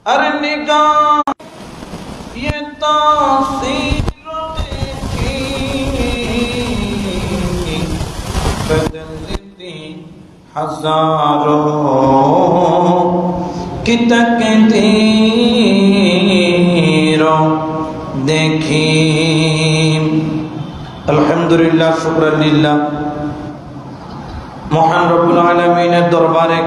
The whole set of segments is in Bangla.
अरे निगाह ये तासीर देखी बदल देती हजारों की तकदीरों देखी। अल्हम्दुलिल्लाह शुक्रान लिल्लाह। महान रब्बुल आलमीনের দরবারে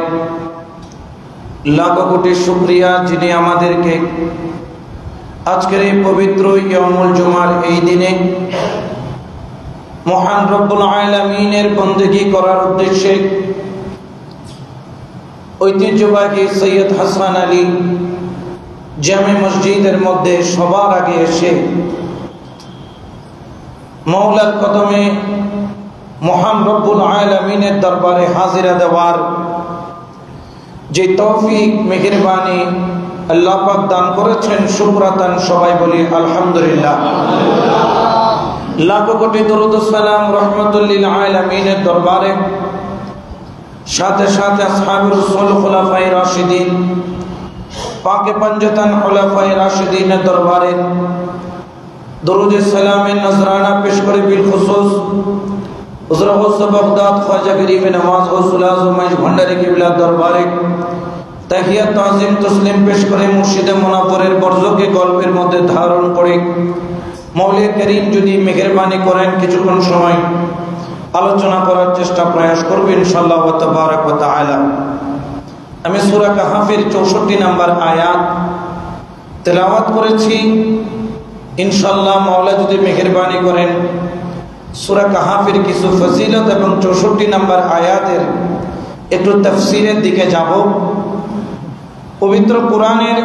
लाखों कोटी शुक्रिया जिन्हें आमादेरके आजकेर এই पवित्र ইয়ামুল জুমার এই দিনে महान रब्बुल आलमीনের बंदगी करार उद्देश्ये ঐতিহ্যবাহী সৈয়দ হাসান আলী জামে মসজিদের মধ্যে সবার আগে এসে মওলার কদমে महान रब्बुल आलमीনের दरबारे हाजिरा देवार जे तौफिक मेहरबानी अल्लाह पाक दान करेছেন शुक्रातान सबाई बोली अल्हम्दुलिल्लाह। लाखों कोटी दरूद व सलाम रहमतुल लिल आलमीনের दरबारे साथे साथे असहाबे रसूल खुलाफाए राशिदीन पाके पंजतन खुलाफाए राशिदीনের दरबारे दरूद सलाम नजराना पेश करे बिल खुसूस हुज़ूर गौस बगदाद ख्वाजा गरीब नवाज गौसुल आज़म मज भंडारी किबला दरबारे तहियत ताज़ीम तस्लीम पेश करे मुर्शिदे मुनाव्वरेर बरज़के गल्पेर मध्य धारण करे मौला करीम यदि मेहरबानी करें किछुक्षण समय आलोचना करार चेष्टा प्रयास करब इनशाअल्लाह व तबारक व ताआला। आमि सूरा काहाफेर 64 नम्बर आयात तेलावत करेছি इनशाअल्लाह मौला यदि मेहरबानी करें सूरा काहाफेर किछु फजिलत एवं 64 नम्बर आयातेर एकटु तफसीरेर दिके যাব। पवित्र कुरानेर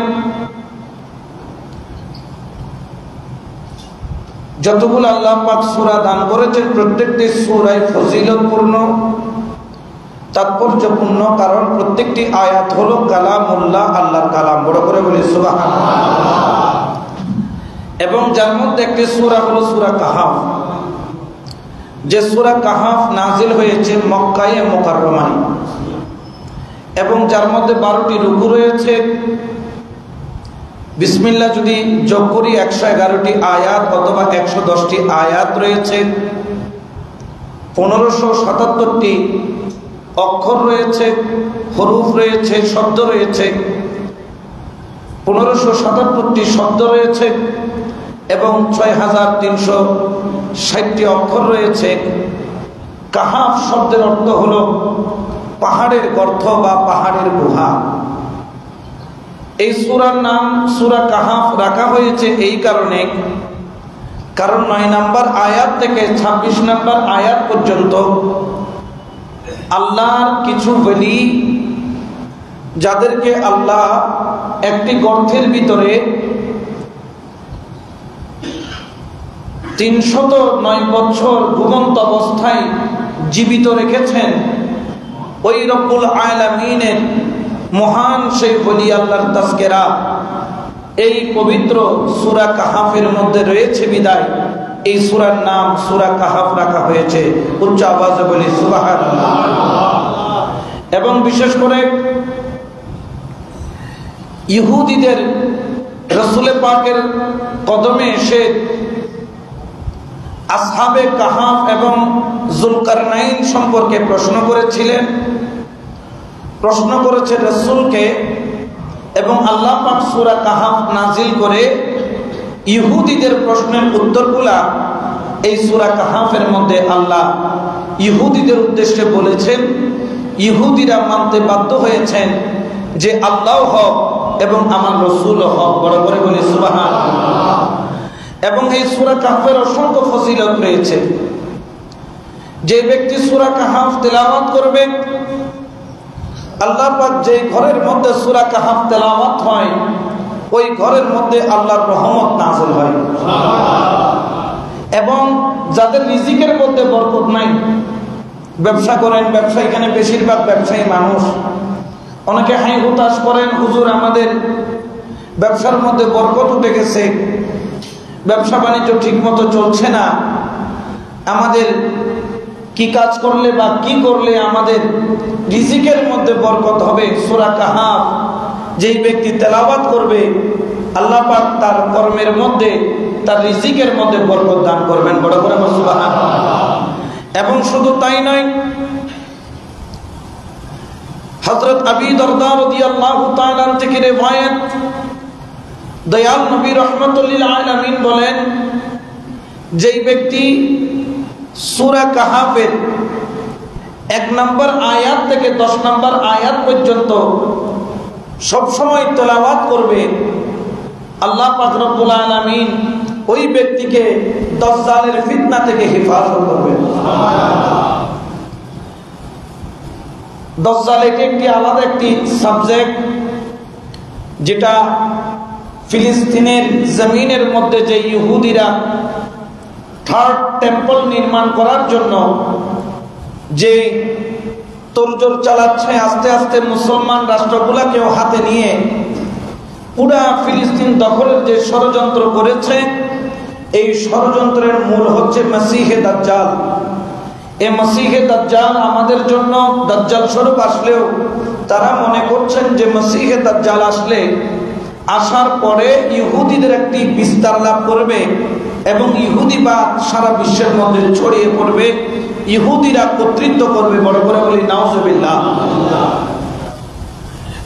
যতগুলো আল্লাহ পাক সূরা দান করেছেন প্রত্যেকটি সূরাই ফজিলতপূর্ণ তাৎপর্যপূর্ণ, কারণ প্রত্যেকটি আয়াত হলো কালামুল্লাহ, আল্লাহর কালাম। বড় করে বলি সুবহানাল্লাহ। এবং যার মধ্যে একটি সূরা হলো সূরা কাহাফ, যে সূরা কাহাফ নাজিল হয়েছে মক্কায়ে মুকাররমায় এবং যার মধ্যে 12টি রুকু রয়েছে। বিসমিল্লাহ যদি যোগ করি 111টি আয়াত অথবা 110টি আয়াত রয়েছে, 1577টি অক্ষর রয়েছে, হরুফ রয়েছে, শব্দ রয়েছে, 1577টি শব্দ রয়েছে এবং 6360টি অক্ষর রয়েছে। কাহাফ শব্দের অর্থ হলো পাহাড়ের গর্ত বা পাহাড়ের গুহা। এই সূরার নাম সূরা কাহাফ রাখা হয়েছে এই কারণে, কারণ 9 নম্বর আয়াত থেকে 26 নম্বর আয়াত পর্যন্ত আল্লাহর কিছু ওলি যাদেরকে আল্লাহ একটি গর্তের ভিতরে 309 বছর ঘুমন্ত অবস্থায় জীবিত রেখেছেন, ওই রব্বুল আলামিনের মহান সেই ওলি আল্লাহর তাজকিরা এই পবিত্র সূরা কাহাফের মধ্যে রয়েছে বিদায় এই সূরার নাম সূরা কাহাফ রাখা হয়েছে। উচ্চ আওয়াজে বলি সুবহানাল্লাহ। এবং বিশেষ করে ইহুদিদের রাসূল পাকের কদমে এসে আসহাবে কাহাফ এবং যুলকারনাইন সম্পর্কে প্রশ্ন করেছিলেন, প্রশ্ন করেছে রাসূলকে, এবং আল্লাহ পাক সূরা কাহাফ নাজিল করে ইহুদিদের প্রশ্নের উত্তরগুলা এই সূরা কাহাফের মধ্যে আল্লাহ ইহুদিদের উদ্দেশ্যে বলেছেন। ইহুদিরা মানতে বাধ্য হয়েছেন যে আল্লাহ হক এবং আমার রাসূল হক। বড় করে বলি সুবহানাল্লাহ। এবং এই সূরা কাহাফের অসংখ্য ফজিলত রয়েছে। যে ব্যক্তি সূরা কাহাফ তেলাওয়াত করবে, আল্লাহ পাক যে ঘরের মধ্যে সূরা কাহাফ তেলাওয়াত হয় ওই ঘরের মধ্যে আল্লাহর রহমত নাযিল হয়। এবং যাদের রিজিকের মধ্যে বরকত নাই, ব্যবসা করেন, ব্যবসা এখানে বেশিরভাগ ব্যবসায়ী মানুষ, অনেকে হাই হুতাশ করেন, হুজুর আমাদের ব্যবসার মধ্যে বরকত উঠে গেছে, ব্যবসা বাণিজ্য ঠিক মতো চলছে না, আমাদের কি কাজ করলে বা কি করলে আমাদের রিজিকের মধ্যে বরকত হবে। সূরা কাহাফ যেই ব্যক্তি তেলাওয়াত করবে আল্লাহ পাক তার কর্মের মধ্যে, তার রিজিকের মধ্যে বরকত দান করবেন। বড় করে সুবহানাল্লাহ। এবং শুধু তাই নয়, হযরত আবী দারদা রাদিয়াল্লাহু তাআলা থেকে riwayat, দয়াল নবী রাহমাতুল লিল আলামিন বলেন, যেই ব্যক্তি সূরা কাহাফের 1 নম্বর আয়াত থেকে 10 নম্বর আয়াত পর্যন্ত সব সময় তেলাওয়াত করবে, আল্লাহ পাক রব্বুল আলামিন ওই ব্যক্তিকে দাজ্জালের ফিতনা থেকে হেফাজত করবেন। দাজ্জাল একটি আলাদা একটি সাবজেক্ট, যেটা ফিলিস্তিনের জমিনের মধ্যে যে ইহুদিরা থার্ড টেম্পল নির্মাণ করার জন্য যে তোড়জোড় চালাচ্ছে, আস্তে আস্তে মুসলমান রাষ্ট্রগুলোকেও হাতে নিয়ে পুরা ফিলিস্তিন দখলের যে ষড়যন্ত্র করেছে, এই ষড়যন্ত্রের মূল হচ্ছে মসিহে দাজ্জাল। এই মসিহে দাজ্জাল আমাদের জন্য দাজ্জাল স্বরূপ আসলেও তারা মনে করছেন যে মসিহে দাজ্জাল আসার পরে ইহুদিদের একটি বিস্তার লাভ করবে এবং ইহুদিবাদ সারা বিশ্বের মধ্যে ছড়িয়ে পড়বে, ইহুদিরা কর্তৃত্ব করবে। বড় করে বলি নাউজুবিল্লাহ।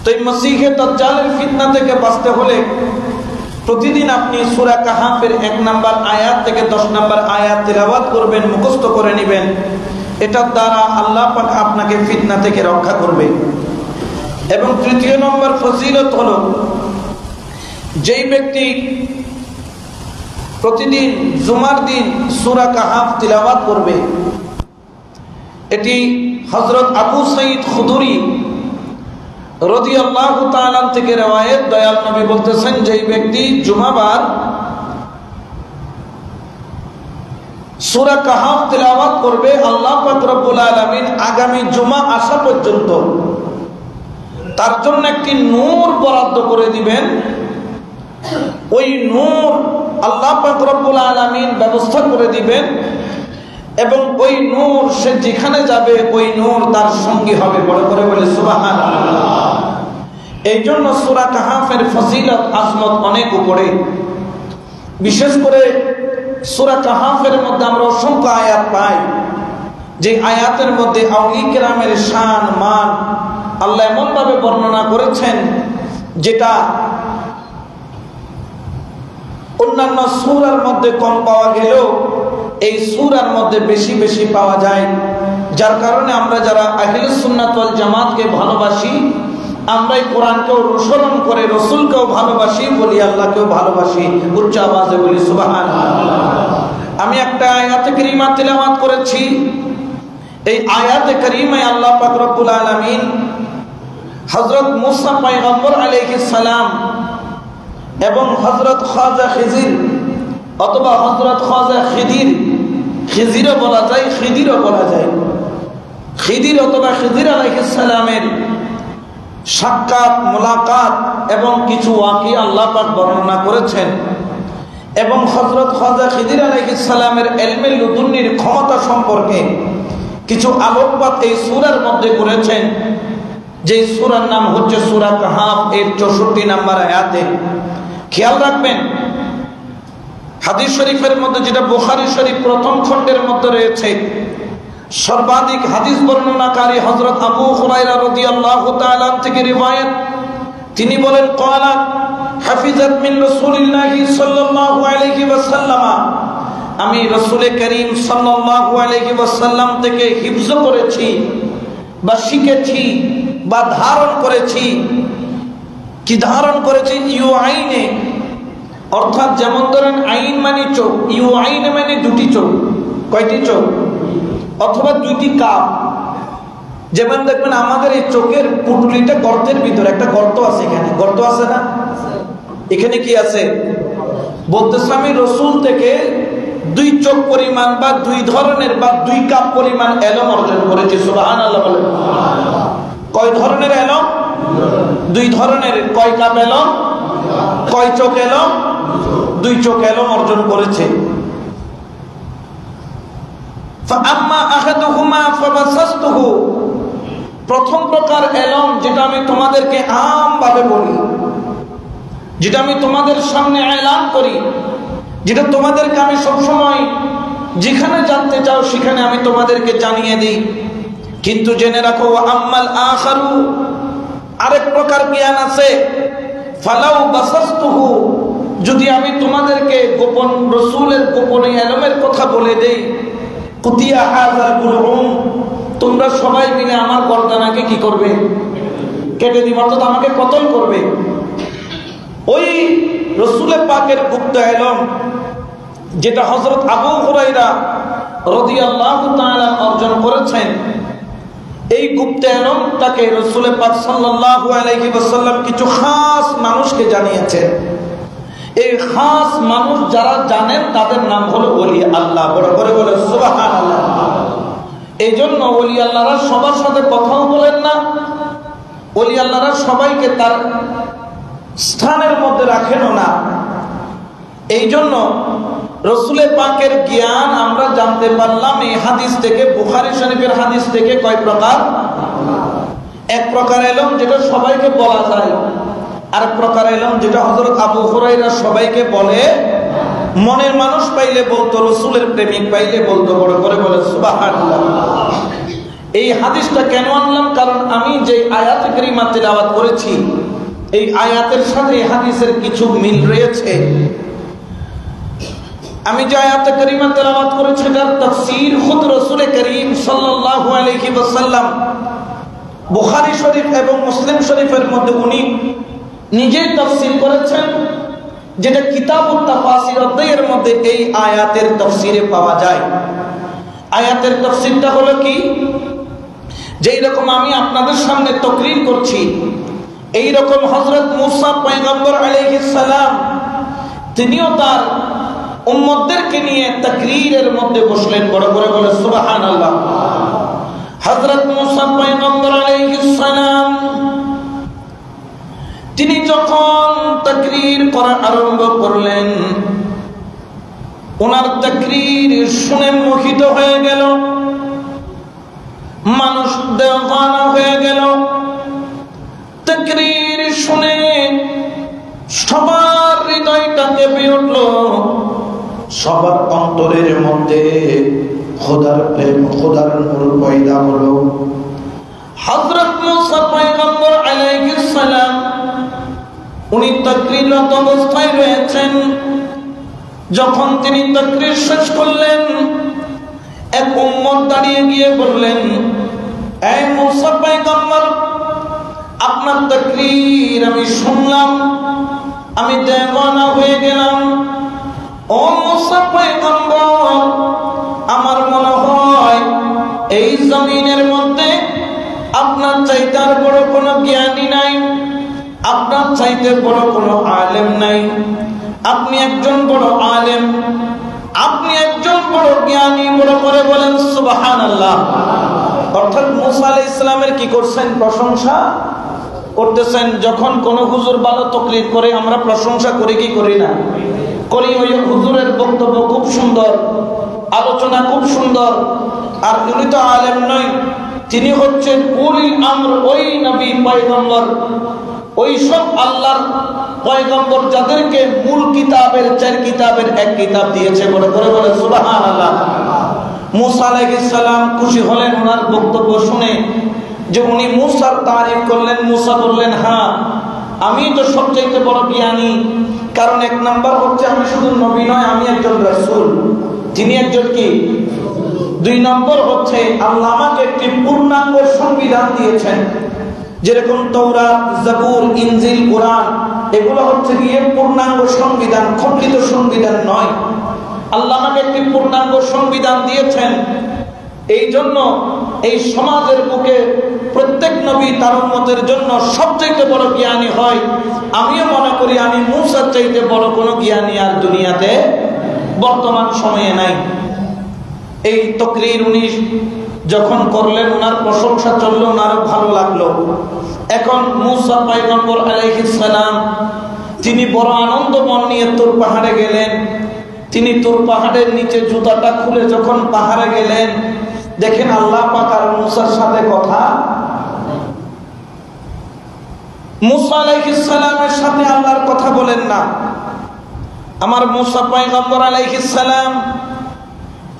তো এই মসিহে দাজ্জালের ফিতনা থেকে বাঁচতে হলে প্রতিদিন আপনি সূরা কাহাফের 1 নম্বর আয়াত থেকে 10 নম্বর আয়াত তেলাওয়াত করবেন, মুখস্থ করে নেবেন। এটার দ্বারা আল্লাহ পাক আপনাকে ফিতনা থেকে রক্ষা করবে। এবং তৃতীয় নম্বর ফজিলত হলো, যেই ব্যক্তি প্রতিদিন জুমার দিন সূরা কাহাফ তিলাওয়াত করবে, এটি হযরত আবু সাঈদ খুদরি রাদিয়াল্লাহু তাআলা থেকে riwayat, দয়াল নবী বলতেছেন, যেই ব্যক্তি জুমাবার সূরা কাহাফ তিলাওয়াত করবে, আল্লাহ পাক রব্বুল আলামিন আগামী জুমা আসা পর্যন্ত তার জন্য একটি নূর বরাদ্দ করে দিবেন। ওই নূর আল্লাহ পাক রব্বুল আলামিন ব্যবস্থা করে দিবেন এবং ওই নূর সে যেখানে যাবে ওই নূর তার সঙ্গী হবে। বড় করে বলে সুবহানাল্লাহ। এই জন্য সূরা কাহাফের ফজিলত আজমত অনেক উপরে। বিশেষ করে সূরা কাহাফের মধ্যে আমরা অসংখ্য আয়াত পাই, যে আয়াতের মধ্যে আউলিয়া কেরামের শান মান আল্লাহ এমন ভাবে বর্ণনা করেছেন, যেটা অন্যান্য সূরার মধ্যে কম পাওয়া গেলেও এই সূরার মধ্যে বেশি বেশি পাওয়া যায়। যার কারণে আমরা যারা আহলে সুন্নাত ওয়াল জামাতকে ভালোবাসি, আমরা এই কোরআনকেও অনুসরণ করে রাসূলকেও ভালোবাসি, বলি আল্লাহকেও ভালোবাসি। উচ্চ আওয়াজে বলি সুবহানাল্লাহ। আমি একটা আয়াতে কারিমা তেলাওয়াত করেছি। এই আয়াতে কারিমায় আল্লাহ পাক রব্বুল আলামিন হযরত মুসা পয়গম্বর আলাইহিস সালাম এবং হযরত খাজা খিজির অথবা হযরত খাজা খিদির, খিজিরও বলা যায়, খিদিরও বলা যায়, খিদির অথবা খিদির আলাইহিস সালামের সাক্ষাৎ, মুলাকাত এবং কিছু ওয়াকিয়া আল্লাহ পাক বর্ণনা করেছেন। এবং হযরত খাজা খিদির আলাইহিস সালামের ইলমে লুদুন্নির ক্ষমতা সম্পর্কে কিছু আলোকপাত এই সূরার মধ্যে করেছেন, যে সূরার নাম হচ্ছে সূরা কাহাফ, এর 64 নম্বর আয়াতে। খেয়াল রাখবেন, হাদিস শরীফের মধ্যে যেটা বুখারী শরীফ প্রথম খণ্ডের মধ্যে রয়েছে, সর্বাধিক হাদিস বর্ণনাকারী হযরত আবু হুরায়রা রাদিয়াল্লাহু তাআলা থেকে riwayat, তিনি বলেন, ক্বালা হাফিজাত মিন রাসূলিল্লাহি সাল্লাল্লাহু আলাইহি ওয়াসাল্লাম, আমি রাসূল করিম সাল্লাল্লাহু আলাইহি ওয়াসাল্লাম থেকে হিফজ করেছি বা শিখেছি বা ধারণ করেছি। কি ধারণ করেছি? ইউ আইনে, অর্থাৎ যেমন ধরেন আইন মানে চোখ, ইউ আইনে মানে দুটি চোখ। কয়টি চোখ? অথবা দুইটি কাপ। যেমন দেখবেন আমাদের এই চোখের পুটুলিটা গর্তের ভিতরে একটা গর্ত আছে, এখানে গর্ত আছে না? এখানে কি আছে? বলতেছে আমি রাসূল থেকে 2 চোখ পরিমাণ বা 2 ধরনের বা 2 কাপ পরিমাণ ইলম অর্জন করেছি। সুবহানাল্লাহ বলেন। কয় ধরনের ইলম? 2 ধরনের। কয় কাপ ইলম? কয় চোখ ইলম? 2 চোখ ইলম অর্জন করেছে। فأما أحدهما فبسطته, প্রথম প্রকার এলম যেটা আমি তোমাদেরকে আমভাবে বলি, যেটা আমি তোমাদের সামনে এলান করি, যেটা তোমাদেরকে আমি সবসময় যেখানে জানতে চাও সেখানে আমি তোমাদেরকে জানিয়ে দিই। কিন্তু জেনে রাখো আম্মাল আখারু, আরেক প্রকার জ্ঞান আছে, ফালাউ বাসাসতুহু, যদি আমি তোমাদেরকে গোপন রাসূলের গোপনে ইলমের কথা বলে দেই, কুতিয়া হাযাল কুলুম, তোমরা সবাই মিলে আমার গর্দানাকে কি করবে? কেটে দিবে, অর্থাৎ আমাকে কতল করবে। ওই রাসূলের পাকের গুপ্ত ইলম যেটা হযরত আবু হুরায়রা রাদিয়াল্লাহু তাআলা অর্জন করেছেন, এই গুপ্ত ইলমটাকে রাসূল পাক সাল্লাল্লাহু আলাইহি ওয়াসাল্লাম কিছু খাস মানুষকে জানিয়েছেন। এই খাস মানুষ যারা জানেন তাদের নাম হলো ওলি আল্লাহ। বড় করে বলে সুবহানাল্লাহ। এই জন্য ওলি আল্লাহরা সবার সাথে কথাও বলেন না, ওলি আল্লাহরা সবাইকে তার স্থানের মধ্যে রাখেনও না। এই জন্য রাসূলের পাকের জ্ঞান আমরা জানতে পারলাম এই হাদিস থেকে, বুখারী শরীফের হাদিস থেকে। কয় প্রকার? এক প্রকার ইলম যেটা সবাইকে বলা যায়, আর এক প্রকার ইলম যেটা হযরত আবু হুরায়রা সবাইকে বলে, মনের মানুষ পাইলে বলতো, রাসূলের প্রেমিক পাইলে বলতো। বড় করে বলে সুবহানাল্লাহ। এই হাদিসটা কেন আনলাম? কারণ আমি যে আয়াতে কারিমা তিলাওয়াত করেছি, এই আয়াতের সাথে এই হাদিসের কিছু মিল রয়েছে। আমি যে আয়াতে কারিমা তেলাওয়াত করেছি তার তাফসীর খুদ রাসূল করিম সাল্লাল্লাহু আলাইহি ওয়াসাল্লাম বুখারী শরীফ এবং মুসলিম শরীফের মধ্যে উনি নিজেই তাফসীর করেছেন, যেটা কিতাবুত তাফাসির অধ্যায়ের মধ্যে এই আয়াতের তাফসীরে পাওয়া যায়। আয়াতের তাফসীরটা হলো কি, যে এরকম আমি আপনাদের সামনে তাকরীর করছি, এই রকম হযরত মূসা পয়গম্বর আলাইহিস সালাম তিনিও তার উম্মতদেরকে নিয়ে তাকরীরের মধ্যে বসলেন। বড় করে বলে সুবহানাল্লাহ। হযরত মূসা পয়গম্বর আলাইহিস সালাম তিনি যখন তাকরীর করা আরম্ভ করলেন, ওনার তাকরীর শুনে মোহিত হয়ে গেল, মানুষ দেওয়ানা হয়ে গেল। তাকরীর শুনে সবার হৃদয়টা কেঁপে উঠল, সবার অন্তরের মধ্যে খোদার প্রেম, খোদার নূর পয়দা হলো। হযরত মূসা পয়গম্বর আলাইহিস সালাম উনি তাকরীররত অবস্থায় রয়েছেন। যখন তিনি তাকরীর শেষ করলেন, এক উম্মত দাঁড়িয়ে গিয়ে বললেন, এই মূসা পয়গম্বর, আপনার তাকরীর আমি শুনলাম, আমি দেওয়ানা হয়ে গেলাম। ও মূসা পয়গম্বর, আমার মনে হয় এই জমিনের মধ্যে আপনার চাইতে আর বড় কোনো জ্ঞানী নাই, আপনার চাইতে বড় কোনো আলেম নাই। আপনি একজন বড় আলেম, আপনি একজন বড় জ্ঞানী। বড় করে বলেন সুবহানাল্লাহ। অর্থাৎ মূসা আলাইহিস সালামের কি করছেন? প্রশংসা করতেছেন। যখন কোন হুজুর ভালো তাকরীর করে আমরা প্রশংসা করি কি করি না? করি। ওই হুজুরের বক্তব্য খুব সুন্দর, আলোচনা খুব সুন্দর। আর উনি তো আলেম নয়, তিনি হচ্ছেন উলিল আমর, ওই নবী পয়গম্বর, ওই সব আল্লাহর পয়গম্বর যাদেরকে মূল কিতাবের 4 কিতাবের এক কিতাব দিয়েছে। বড় করে বলে সুবহানাল্লাহ। মূসা আলাইহিস সালাম খুশি হলেন ওনার বক্তব্য শুনে, যে উনি মূসার তারিফ করলেন। মূসা বললেন, হ্যাঁ আমি তো সবচেয়ে বড় জ্ঞানী, কারণ এক নাম্বার হচ্ছে আমি শুধু নবী নয়, আমি একজন রাসূল। তিনি একজন কি? 2 নম্বর হচ্ছে আল্লাহ আমাকে একটি পূর্ণাঙ্গ সংবিধান দিয়েছেন। যেরকম তাওরাত, জাবুর, ইনজিল, কোরআন, এগুলো হচ্ছে গিয়ে পূর্ণাঙ্গ সংবিধান, খণ্ডিত সংবিধান নয়। আল্লাহ আমাকে একটি পূর্ণাঙ্গ সংবিধান দিয়েছেন। এই জন্য এই সমাজের বুকে প্রত্যেক নবী তার উম্মতের জন্য সবচেয়ে বড় জ্ঞানী হয়। আমিও মনে করি আমি মূসার চাইতে বড় কোনো জ্ঞানী আর দুনিয়াতে বর্তমান সময়ে নাই। এই তাকরীর উনি যখন করলেন, ওনার প্রশংসা চলল, ওনার ভালো লাগলো। এখন মূসা পয়গম্বর আলাইহিস সালাম তিনি বড় আনন্দ মন নিয়ে তুর পাহাড়ে গেলেন। তিনি তুর পাহাড়ের নিচে জুতাটা খুলে যখন পাহাড়ে গেলেন, দেখেন আল্লাহ পাক আর মূসার সাথে কথা মুসা আলাইহিস সালামের সাথে আল্লাহর কথা বলেন না। আমার মুসা পয়গম্বর আলাইহিস সালাম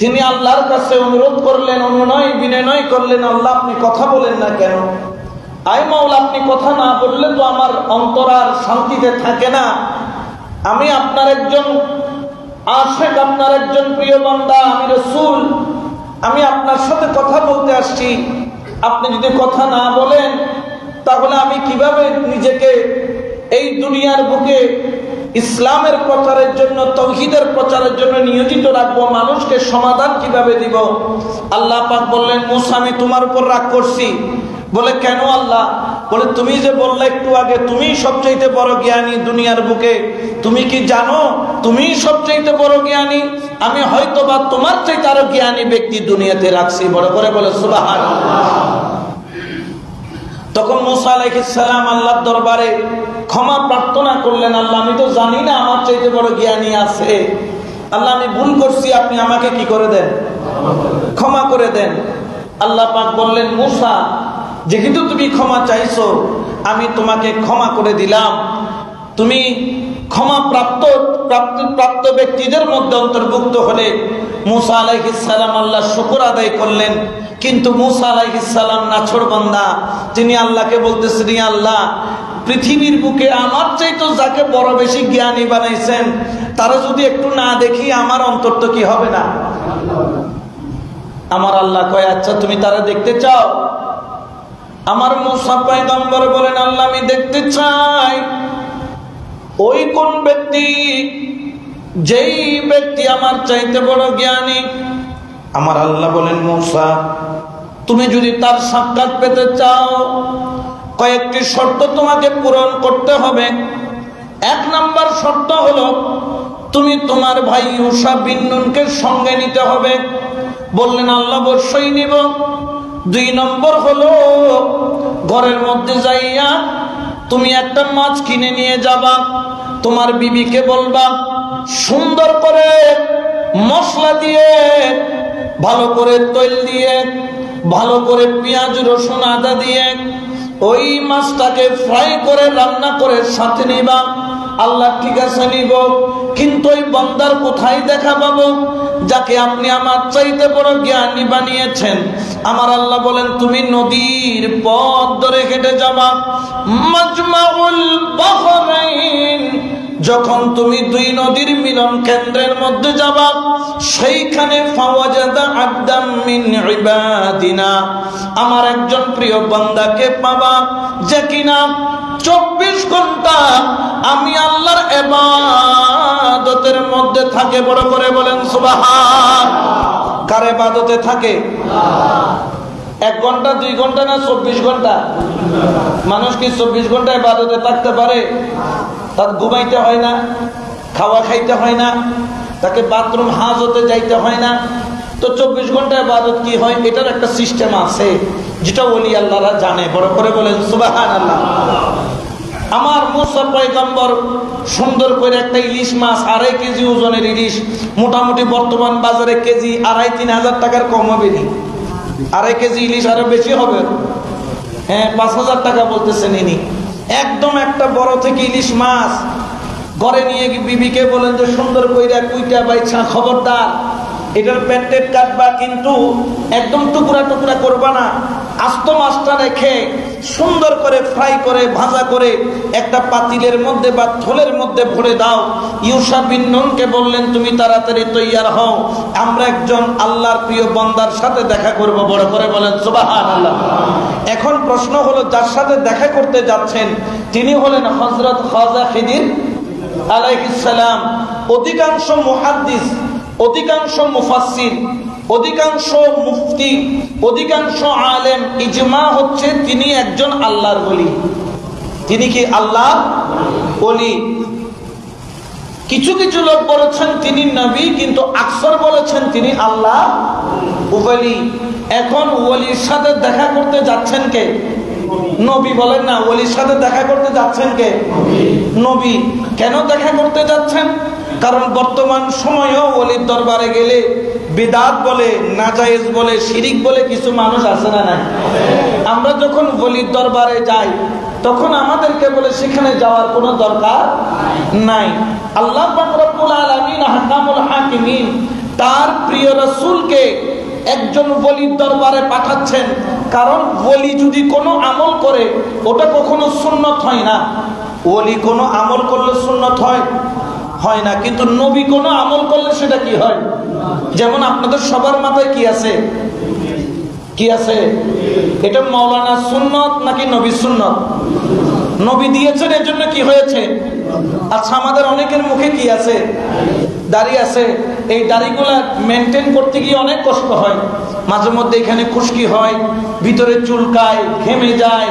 তিনি আল্লাহর কাছে অনুরোধ করলেন, অনুনয় বিনয় করলেন, আল্লাহ আপনি কথা বলেন না কেন? আয় মাওলা, আপনি কথা না বললে তো আমার অন্তর আর শান্তিতে থাকে না। আমি আপনার একজন আশিক, আপনার একজন প্রিয় বান্দা, আমি রাসূল, আমি আপনার সাথে কথা বলতে আসছি। আপনি যদি কথা না বলেন তাহলে আমি কিভাবে নিজেকে এই দুনিয়ার বুকে ইসলামের প্রচারের জন্য, তাওহীদের প্রচারের জন্য নিয়োজিত রাখবো? মানুষকে সমাধান কিভাবে দিব? আল্লাহ পাক বললেন, মুসা আমি তোমার উপর রাগ করছি। বলে কেন আল্লাহ? বলে তুমি যে বললে একটু আগে তুমি সবচাইতে বড় জ্ঞানী দুনিয়ার বুকে, তুমি কি জানো তুমি সবচাইতে বড় জ্ঞানী? আমি হয়তো বা তোমার চাইতে আরো জ্ঞানী ব্যক্তি দুনিয়াতে রাখছি। বড় করে বলে সুবহানাল্লাহ। তখন মুসা আলাইহিস সালাম আল্লাহর দরবারে ক্ষমা প্রার্থনা করলেন, আল্লাহ আমি তো জানি না আমার চাইতে বড় জ্ঞানী আছে। আল্লাহ আমি ভুল করছি, আপনি আমাকে কি করে দেন? ক্ষমা করে দেন। আল্লাহ পাক বললেন, মুসা যেহেতু তুমি ক্ষমা চাইছো আমি তোমাকে ক্ষমা করে দিলাম। তুমি ক্ষমা প্রাপ্ত ব্যক্তিদের মধ্যে অন্তর্ভুক্ত হলে। মুসা আলাইহিস সালাম আল্লাহ শুকর আদায় করলেন। কিন্তু মুসা আলাইহিস সালাম নাছোড় বান্দা, তিনি আল্লাহকে বলতেছেন, আল্লাহ পৃথিবীর বুকে আমার চাইতে যাকে বড় বেশি জ্ঞানী বানাইছেন তারা যদি একটু না দেখি আমার অন্তর তো কি হবে না? আমার আল্লাহ কয়, আচ্ছা তুমি তারা দেখতে চাও? আমার মুসা পয়গম্বর বলেন, আল্লাহ আমি দেখতে চাই ওই কোন ব্যক্তি, যেই ব্যক্তি আমার চাইতে বড় জ্ঞানী। আমার আল্লাহ বলেন, মুসা তুমি যদি তার সাক্ষাৎ পেতে চাও কয়েকটি শর্ত তোমাকে পূরণ করতে হবে। এক নাম্বার শর্ত হলো তুমি তোমার ভাই ইউশা বিন নুনকে সঙ্গে নিতে হবে। বললেন আল্লাহ অবশ্যই নিব। 2 নম্বর হলো ঘরের মধ্যে যাইয়া তুমি একটা মাছ কিনে নিয়ে যাবা, তোমার বিবিকে বলবা সুন্দর করে মশলা দিয়ে, ভালো করে তৈল দিয়ে, ভালো করে পেঁয়াজ রসুন আদা দিয়ে ওই মাছটাকে ফ্রাই করে রান্না করে সাথে নিবা। আল্লাহ ঠিক আছে নিব, কিন্তু ওই বান্দার কোথায় দেখা পাবো যাকে আপনি আমার চাইতে বড় জ্ঞানী বানিয়েছেন? আমার আল্লাহ বলেন তুমি নদীর পথ ধরে হেঁটে যাবা, মাজমাউল বাহরাইন, যখন তুমি 2 নদীর মিলন কেন্দ্রের মধ্যে যাবা সেইখানে ফাওয়াজাদা আবদাম মিন ইবাদিনা, আমার একজন প্রিয় বান্দাকে পাবা যে কিনা 24 ঘন্টা আমি আল্লাহর ইবাদতের মধ্যে থাকে। বড় করে বলেন সুবহান। কার ইবাদতে থাকে? 1 ঘন্টা 2 ঘন্টা না 24 ঘন্টা? মানুষ কি 24 ঘন্টা ইবাদতে থাকতে পারে? তার ঘুমাইতে হয় না, খাওয়া খাইতে হয় না, তাকে বাথরুম হাজতে যাইতে হয় না। তো 24 ঘন্টা ইবাদত কি হয়? এটার একটা সিস্টেম আছে যেটা ওলি আল্লাহরা জানে। বড় করে বলেন সুবহানাল্লাহ। আমার মুসা পয়গম্বর সুন্দর করে একটা ইলিশ মাছ, 2.5 কেজি ওজনের ইলিশ, মোটামুটি বর্তমান বাজারে কেজি 2,500-3 হাজার টাকার কম হবে নি। 2.5 কেজি ইলিশ আরো বেশি হবে, হ্যাঁ 5,000 টাকা বলতেছেন ইনি। একদম একটা বড় থেকে ইলিশ মাছ ঘরে নিয়ে বিবিকে বলেন যে সুন্দর কইরা কুইটা বাইছা, খবরদার এটার পেট কাটবা, কিন্তু একদম টুকরা টুকরা করবা না, আস্ত মাছটা রেখে সুন্দর করে ফ্রাই করে ভাজা করে একটা পাতিলের মধ্যে বা থলের মধ্যে ভরে দাও। ইউশা বিন নুনকে বললেন তুমি তাড়াতাড়ি তৈয়ার হও, আমরা একজন আল্লাহর প্রিয় বান্দার সাথে দেখা করব। বড় করে বলেন সুবহানাল্লাহ। এখন প্রশ্ন হলো যার সাথে দেখা করতে যাচ্ছেন তিনি হলেন হযরত খাজা খিদির আলাইহিস সালাম। অধিকাংশ মুহাদ্দিস, অধিকাংশ মুফাসসির, অধিকাংশ মুফতি, অধিকাংশ আলেম ইজমা হচ্ছে তিনি একজন আল্লাহর ওলি। তিনি কি আল্লাহর ওলি? কিছু কিছু লোক বলেছেন তিনি নবী, কিন্তু আকসর বলেছেন তিনি আল্লাহ ওলি। এখন ওলির সাথে দেখা করতে যাচ্ছেন কে? নবী। বলেন না, ওলির সাথে দেখা করতে যাচ্ছেন কে? নবী। কেন দেখা করতে যাচ্ছেন? কারণ বর্তমান সময়েও ওলির দরবারে গেলে বিদআত বলে, নাজায়েজ বলে, শিরিক বলে কিছু মানুষ আছে না নাই? আমরা যখন ওলির দরবারে যাই তখন আমাদেরকে বলে সেখানে যাওয়ার কোনো দরকার নাই। আল্লাহ পাক রব্বুল আলামিন আহকামুল হাকিমিন তার প্রিয় রাসূলকে একজন ওলির দরবারে পাঠাচ্ছেন, কারণ ওলি যদি কোনো আমল করে ওটা কখনো সুন্নত হয় না। ওলি কোনো আমল করলে সুন্নত হয় না, কিন্তু নবী কোনো আমল করলে সেটা কি হয়? যেমন আপনাদের সবার মাথায় কি আছে? এটা মাওলানা সুন্নত নাকি নবী সুন্নত? নবী দিয়েছেন, এর জন্য কি হয়েছে? আচ্ছা, আমাদের অনেকের মুখে কি আছে? দাড়ি আছে। এই দাড়িগুলা মেনটেন করতে গিয়ে অনেক কষ্ট হয়, মাঝে মধ্যে এখানে খুশকি হয়, ভিতরে চুলকায়, ঘেমে যায়,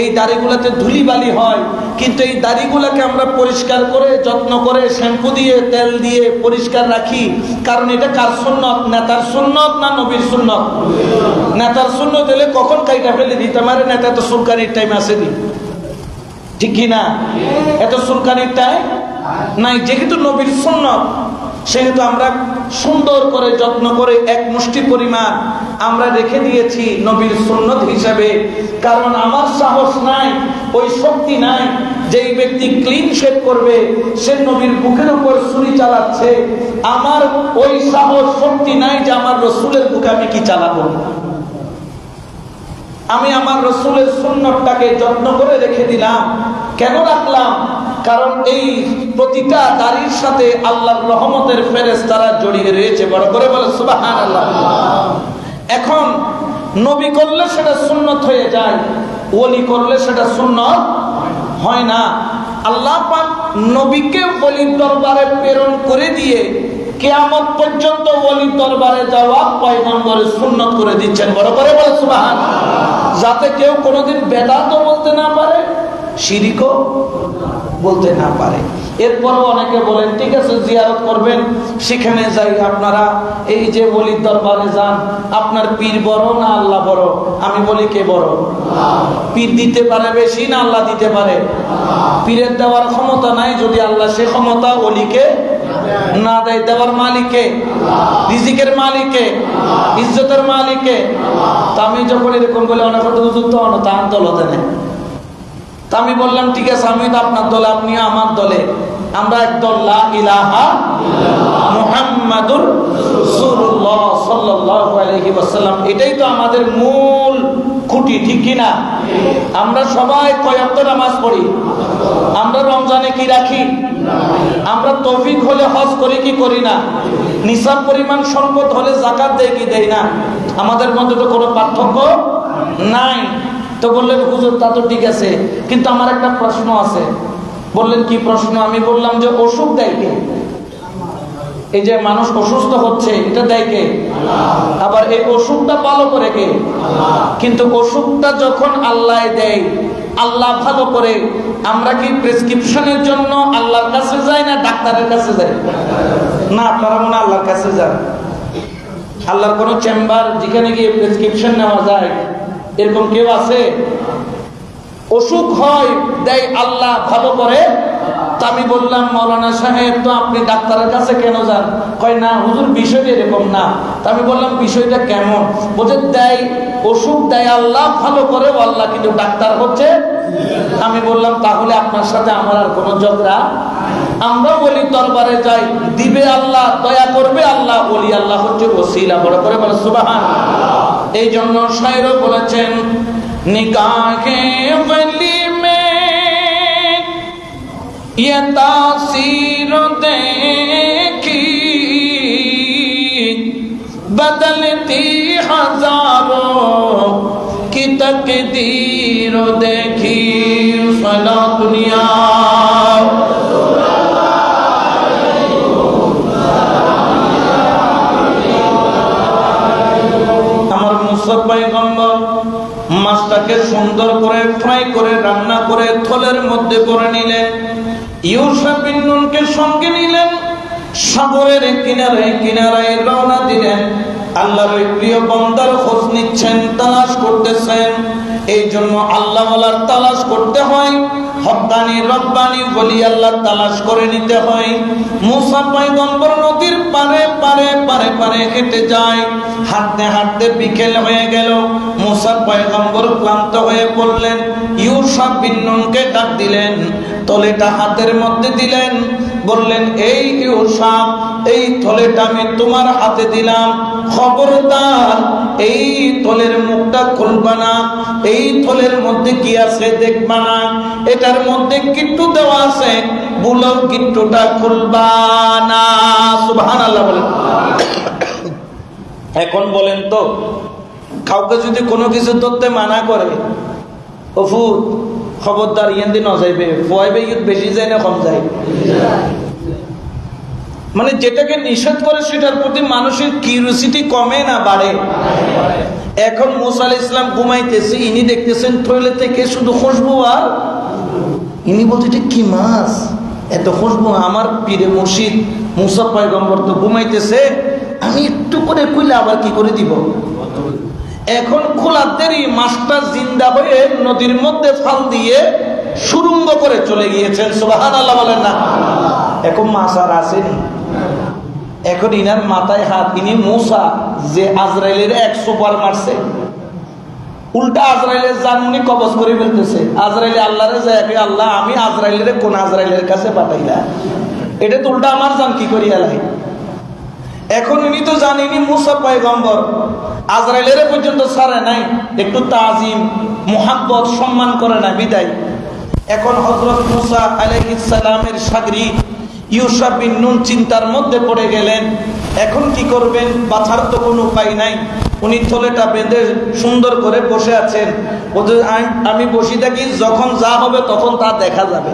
এই দাড়িগুলাতে ধুলিবালি হয়। কিন্তু এই দাড়িগুলাকে আমরা পরিষ্কার করে যত্ন করে শ্যাম্পু দিয়ে তেল দিয়ে পরিষ্কার রাখি, কারণ এটা কার সুন্নত? নেতার সুন্নত না নবীর সুন্নত? নেতার সুন্নত হলে কখন কাইটা ফেলে দিতে পারে? নেতা তো সুলকানির টাইম আসেনি, ঠিক কিনা? এত সুলকানির টাইম নাই। যেহেতু নবীর সুন্নত, সেহেতু আমরা সুন্দর করে যত্ন করে এক মুষ্টি পরিমাণ আমরা রেখে দিয়েছি নবীর সুন্নত হিসাবে। কারণ আমার সাহস নাই, ওই শক্তি নাই যে এই ব্যক্তি ক্লিন শেভ করবে, সে নবীর বুকের উপর ছুরি চালাচ্ছে। আমার ওই সাহস শক্তি নাই যে আমার রসুলের বুকে আমি কি চালাবো। আমি আমার রসুলের সুন্নতটাকে যত্ন করে রেখে দিলাম। কেন রাখলাম? কারণ এই প্রতিটা দাড়ির সাথে আল্লাহর রহমতের ফেরেশতারা জড়িয়ে রয়েছে। বড় করে বলে সুবহানাল্লাহ। এখন নবী করলে সেটা সুন্নত হয়ে যায়, ওলি করলে সেটা সুন্নত হয় না। আল্লাহ পাক নবীকে ওলির দরবারে প্রেরণ করে দিয়ে কিয়ামত পর্যন্ত ওলির দরবারে যাওয়া পয়গম্বরের সুন্নত করে দিচ্ছেন। বড় করে বলে সুবহানাল্লাহ। যাতে কেউ কোনোদিন বেদাতও বলতে না পারে, শিরিকও বলতে না পারে। এরপরও অনেকে বলেন ঠিক আছে জিয়ারত করবেন, সেখানে যাই আপনারা এই যে ওলির দরবারে যান, আপনার পীর বড় না আল্লাহ বড়? আমি বলি কে বড়? পীর দিতে পারে বেশি না আল্লাহ দিতে পারে? পীরের দেওয়ার ক্ষমতা নাই যদি আল্লাহ সে ক্ষমতা ওলিকে না দেয়। দেওয়ার মালিকে, রিজিকের মালিকে, ইজ্জতের মালিকে। তা আমি যখন এরকম বলে অনেক হুজুর তো অনতান দলতে নেই, তা আমি বললাম ঠিক আছে, আমি তো আপনার দলে, আপনি আমার দলে, আমরা একদল। লা ইলাহা মুহাম্মাদুর রাসূলুল্লাহ সাল্লাল্লাহু আলাইহি ওয়াসাল্লাম, এটাই তো আমাদের মূল খুঁটি, ঠিক কি না? আমরা সবাই কয় ওয়াক্ত নামাজ পড়ি, আমরা রমজানে কি রাখি, আমরা তৌফিক হলে হজ করি কি করি না, নিসাব পরিমাণ সম্পদ হলে যাকাত দেয় কি দেয় না, আমাদের মধ্যে তো কোনো পার্থক্য নাই। তো বললেন হুজুর তা তো ঠিক আছে, কিন্তু আমার একটা প্রশ্ন আছে। বললেন কি প্রশ্ন? আমি বললাম যে অসুখ দেয় কে? এই যে মানুষ অসুস্থ হচ্ছে এটা দেয় কে? আবার এই অসুখটা ভালো করে কে? কিন্তু অসুখটা যখন আল্লাহ দেয়, আল্লাহ ভালো করে, আমরা কি প্রেসক্রিপশনের জন্য আল্লাহর কাছে যাই না ডাক্তারের কাছে যাই? না, আপনারা মনে আল্লাহর কাছে যান। আল্লাহর কোন চেম্বার যেখানে গিয়ে প্রেসক্রিপশন নেওয়া যায় এরকম কেউ আছে? অসুখ হয় দেয় আল্লাহ ভালো করে। তা আমি বললাম মাওলানা সাহেব তো আপনি ডাক্তারের কাছে কেন যান? কয় না হুজুর বিষয়টা এরকম না। তা আমি বললাম বিষয়টা কেমন? বলছে দেয়, অসুখ দেয় আল্লাহ ভালো করে আল্লাহ, কিন্তু ডাক্তার হচ্ছে। আমি বললাম তাহলে আপনার সাথে আমার আর কোনো ঝগড়া? আমরা বলি দরবারে যাই, দিবে আল্লাহ, দয়া করবে আল্লাহ, বলি আল্লাহ হচ্ছে ওসিলা। বড় করে বলে সুবহানাল্লাহ। এই জন্য শায়র বলেছেন নিগাহে ওলি মে ये तासीर देखी बदलती हजारों की तकदीर देखी फला दुनिया আমার মুসা পয়গম্বর মাছটাকে সুন্দর করে ফ্রাই করে রান্না করে থলের মধ্যে করে নিলেন। ইউসা বিন নুনকে সঙ্গে নিলেন, সাগরের কিনারায় কিনারায় রওনা দিলেন। আল্লাহর ওই প্রিয় বান্দার খোঁজ নিচ্ছেন, তালাশ করতেছেন। এই জন্য আল্লাহ ওয়ালার তালাশ করতে হয়, হক্কানি রব্বানি বলি আল্লাহ তালাশ করে নিতে হয়। মুসা পয়গম্বর নদীর পারে পারে পারে পারে হেঁটে যায়। হাঁটতে হাঁটতে বিকেল হয়ে গেল। মুসা পয়গম্বর ক্লান্ত হয়ে পড়লেন। ইউশা বিন নুনকে ডাক দিলেন, থলেটা হাতের মধ্যে দিলেন, বললেন, এই ইউশা, এই থলেটা আমি তোমার হাতে দিলাম, খবরদার এই থলের মুখটা খুলবা না, এই থলের মধ্যে কি আছে দেখবা না, এটার মধ্যে কিট্টু দেওয়া আছে, বলো কিট্টুটা খুলবা না। সুবহানাল্লাহ বলেন। এখন বলেন তো, কাউকে যদি কোনো কিছু ধরতে মানা করে, ওফুত খবরদার ইয়ান্দি ন যাইবে, ফুয়াইবে ইউত বেশি যায় না কম যায়? মানে যেটাকে নিষেধ করে সেটার প্রতি মানুষের কিউরিওসিটি কমে না বাড়ে? এখন মুসা আলাইহিস সালাম ঘুমাইতেছে, ইনি দেখতেছেন থইলে থেকে শুধু খুশবু, আর ইনি বলতে এটা কি মাছ, এত খুশবু। আমার পীরে মুর্শিদ মুসা পয়গম্বর তো ঘুমাইতেছে, আমি একটু করে কইলে আবার কি করে দিব। এখন খোলার দেরি, মাছটা জিন্দা হয়ে নদীর মধ্যে ফাল দিয়ে সুরঙ্গ করে চলে গিয়েছেন। সুবহানাল্লাহ বলেন না? এখন মাছ আর আসেনি। এখন ইনার মাথায় হাত, ইনি মুসা যে আজরাইলের 100 বার মারছে, উল্টা আজরাইলের জান উনি কবজ করে ফেলতেছে। আজরাইলে আল্লাহরে যায়, আল্লাহ আমি আজরাইলের কোন আজরাইলের কাছে পাঠাইলা, এটা তো উল্টা আমার জান কি করিয়া লাই। এখন উনি তো জানেনি মুসা পয়গম্বর, আজরাইলের পর্যন্ত ছাড়ে নাই, একটু তাজিম মুহাব্বত সম্মান করে না বিদায়। এখন হযরত মুসা আলাইহিস সালামের শাগরিদ ইউশা বিন নুন চিন্তার মধ্যে পড়ে গেলেন। এখন কি করবেন, বাঁচার তো কোনো উপায় নাই। উনি থলেটা বেঁধে সুন্দর করে বসে আছেন, আমি বসে থাকি, যখন যা হবে তখন তা দেখা যাবে।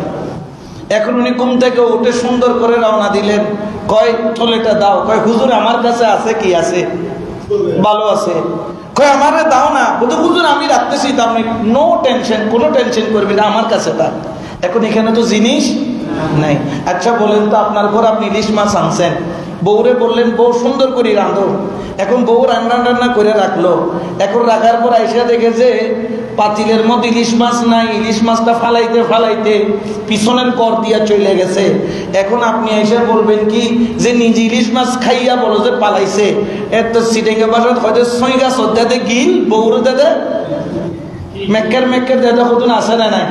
এখন উনি ঘুম থেকে উঠে সুন্দর করে রওনা দিলেন। কয় থলেটা দাও, কয় হুজুর আমার কাছে আছে, কি আছে, ভালো আছে, কয় আমারে দাও না, বলতে হুজুর আমি রাখতেছি, তার নো টেনশন, কোনো টেনশন করবি না, আমার কাছে তা। এখন এখানে তো জিনিস নাই। আচ্ছা বলেন তো, আপনার ঘর আপনি ইলিশ মাছ আনছেন, বউরে বললেন বউ সুন্দর করে রাঁধো, এখন বউ রান্না করে রাখলো। এখন রাখার পর আইসা দেখে যে পাতিলের মধ্যে ইলিশ মাছ নাই, ইলিশ মাছটা ফালাইতে ফালাইতে পিছনের কর দিয়া চলে গেছে। এখন আপনি এসে বলবেন কি যে নিজে ইলিশ মাছ খাইয়া বলো যে পালাইছে। এর তো সিটেঙ্গে বাসাত হয়তো ছয় গাছ দাদে গিল, বউর দাদে মেক্কের মেক্কের দাদা কতদিন আসে না নাই।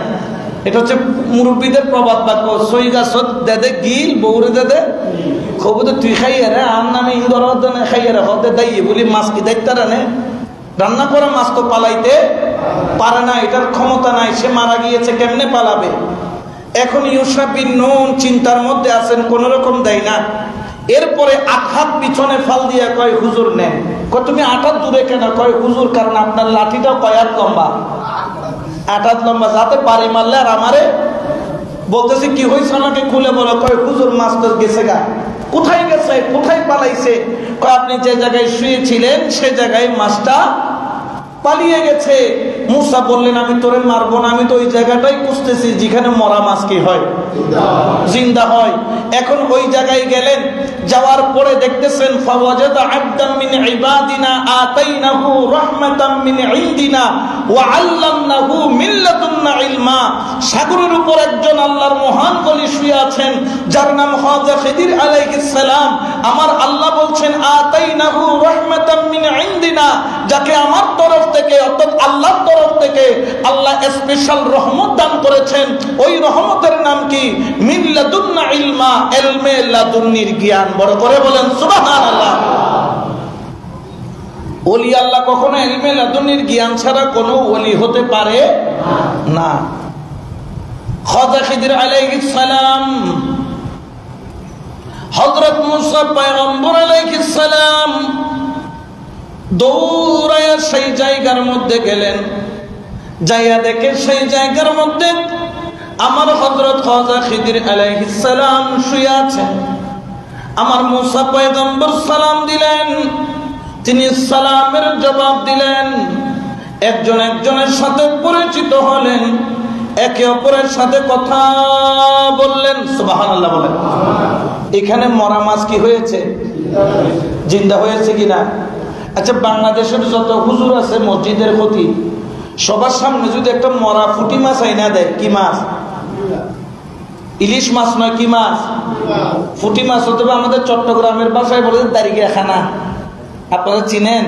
এটা হচ্ছে মুরব্বীদের প্রবাদ বাক্য, ছয় গাছ দাদে গিল, বউরে দাদে খবর তো তুই খাইয়ে রে, আম নামে ইন্দর খাইয়ে রে হতে দাইয়ে বলি মাছ কি দেখতে রে, রান্না করা মাছ তো পালাইতে পারে না, এটার ক্ষমতা নাই, সে মারা গিয়েছে, কেমনে পালাবে। এখন ইউশা বিন নুন চিন্তার মধ্যে আছেন, কোন রকম দেয় না। এরপরে 8 হাত পিছনে ফাল দিয়া কয় হুজুর নেন। কয় তুমি 8 হাত দূরে কেন? কয় হুজুর কারণ আপনার লাঠিটাও কয় হাত লম্বা, 8 হাত লম্বা, যাতে পারি মারলে আর আমারে। বলতেছি কি হয়েছে আমাকে খুলে বলো। কয় হুজুর মাছ তো গেছে গা। কোথায় গেছে, কোথায় পালাইছে? কয় আপনি যে জায়গায় শুয়েছিলেন সে জায়গায় মাছটা পালিয়ে গেছে। মুসা বললেন আমি তোরে মারবো না, আমি তো ওই জায়গাটাই খুঁজতেছি যেখানে মরা মাছ কি হয়, জিন্দা হয়। এখন ওই জায়গায় গেলেন, যাওয়ার পরে দেখতেছেন ফাওয়াজাদা আবদাম মিন ইবাদিনা আতাইনাহু রাহমাতাম মিন ইনদিনা ওয়া আল্লামনাহু মিন লাদুন্না ইলমা। সাগরের উপর একজন আল্লাহর মহান ওলি শুয়ে আছেন, যার নাম খাজা খিদির আলাইহিস সালাম। আমার আল্লাহ বলছেন আতাইনাহু রাহমাতাম মিন ইনদিনা, যাকে আমার তরফ থেকে অর্থাৎ আল্লাহর তরফ থেকে আল্লাহ স্পেশাল রহমত দান করেছেন। ওই রহমতের নাম কি? মিন লাদুন্না ইলমা, ইলমে লাদুন্নির জ্ঞান। বড় করে বলেন সুবহানাল্লাহ। ওলি আল্লাহ কখনো ইলমে লাদুন্নির জ্ঞান ছাড়া কোনো ওলি হতে পারে না। খাজা খিদির আলাইহিস সালাম, হযরত মুসা পয়গম্বর আলাইহিস সালাম দৌড়ায়া সেই জায়গার মধ্যে গেলেন। যাইয়া দেখে সেই জায়গার মধ্যে আমার হযরত খাজা খিদির আলাইহিস সালাম শুয়ে আছেন। আমার মুসা পয়গম্বর সালাম দিলেন, তিনি সালামের জবাব দিলেন, একজন একজনের সাথে পরিচিত হলেন, একে অপরের সাথে কথা বললেন। সুবহানাল্লাহ বলেন। এখানে মরা মাছ কি হয়েছে? জিন্দা হয়েছে কিনা? আচ্ছা, বাংলাদেশের যত হুজুর আছে মসজিদের ক্ষতি, সবার সামনে যদি একটা মরা ফুটি মাছ আইনা দেয়, কি মাছ? ইলিশ মাছ নয়, কি মাছ? ফুটি মাছ। অথবা আমাদের চট্টগ্রামের ভাষায় বলে দাঁড়িয়ে খানা, আপনারা চিনেন?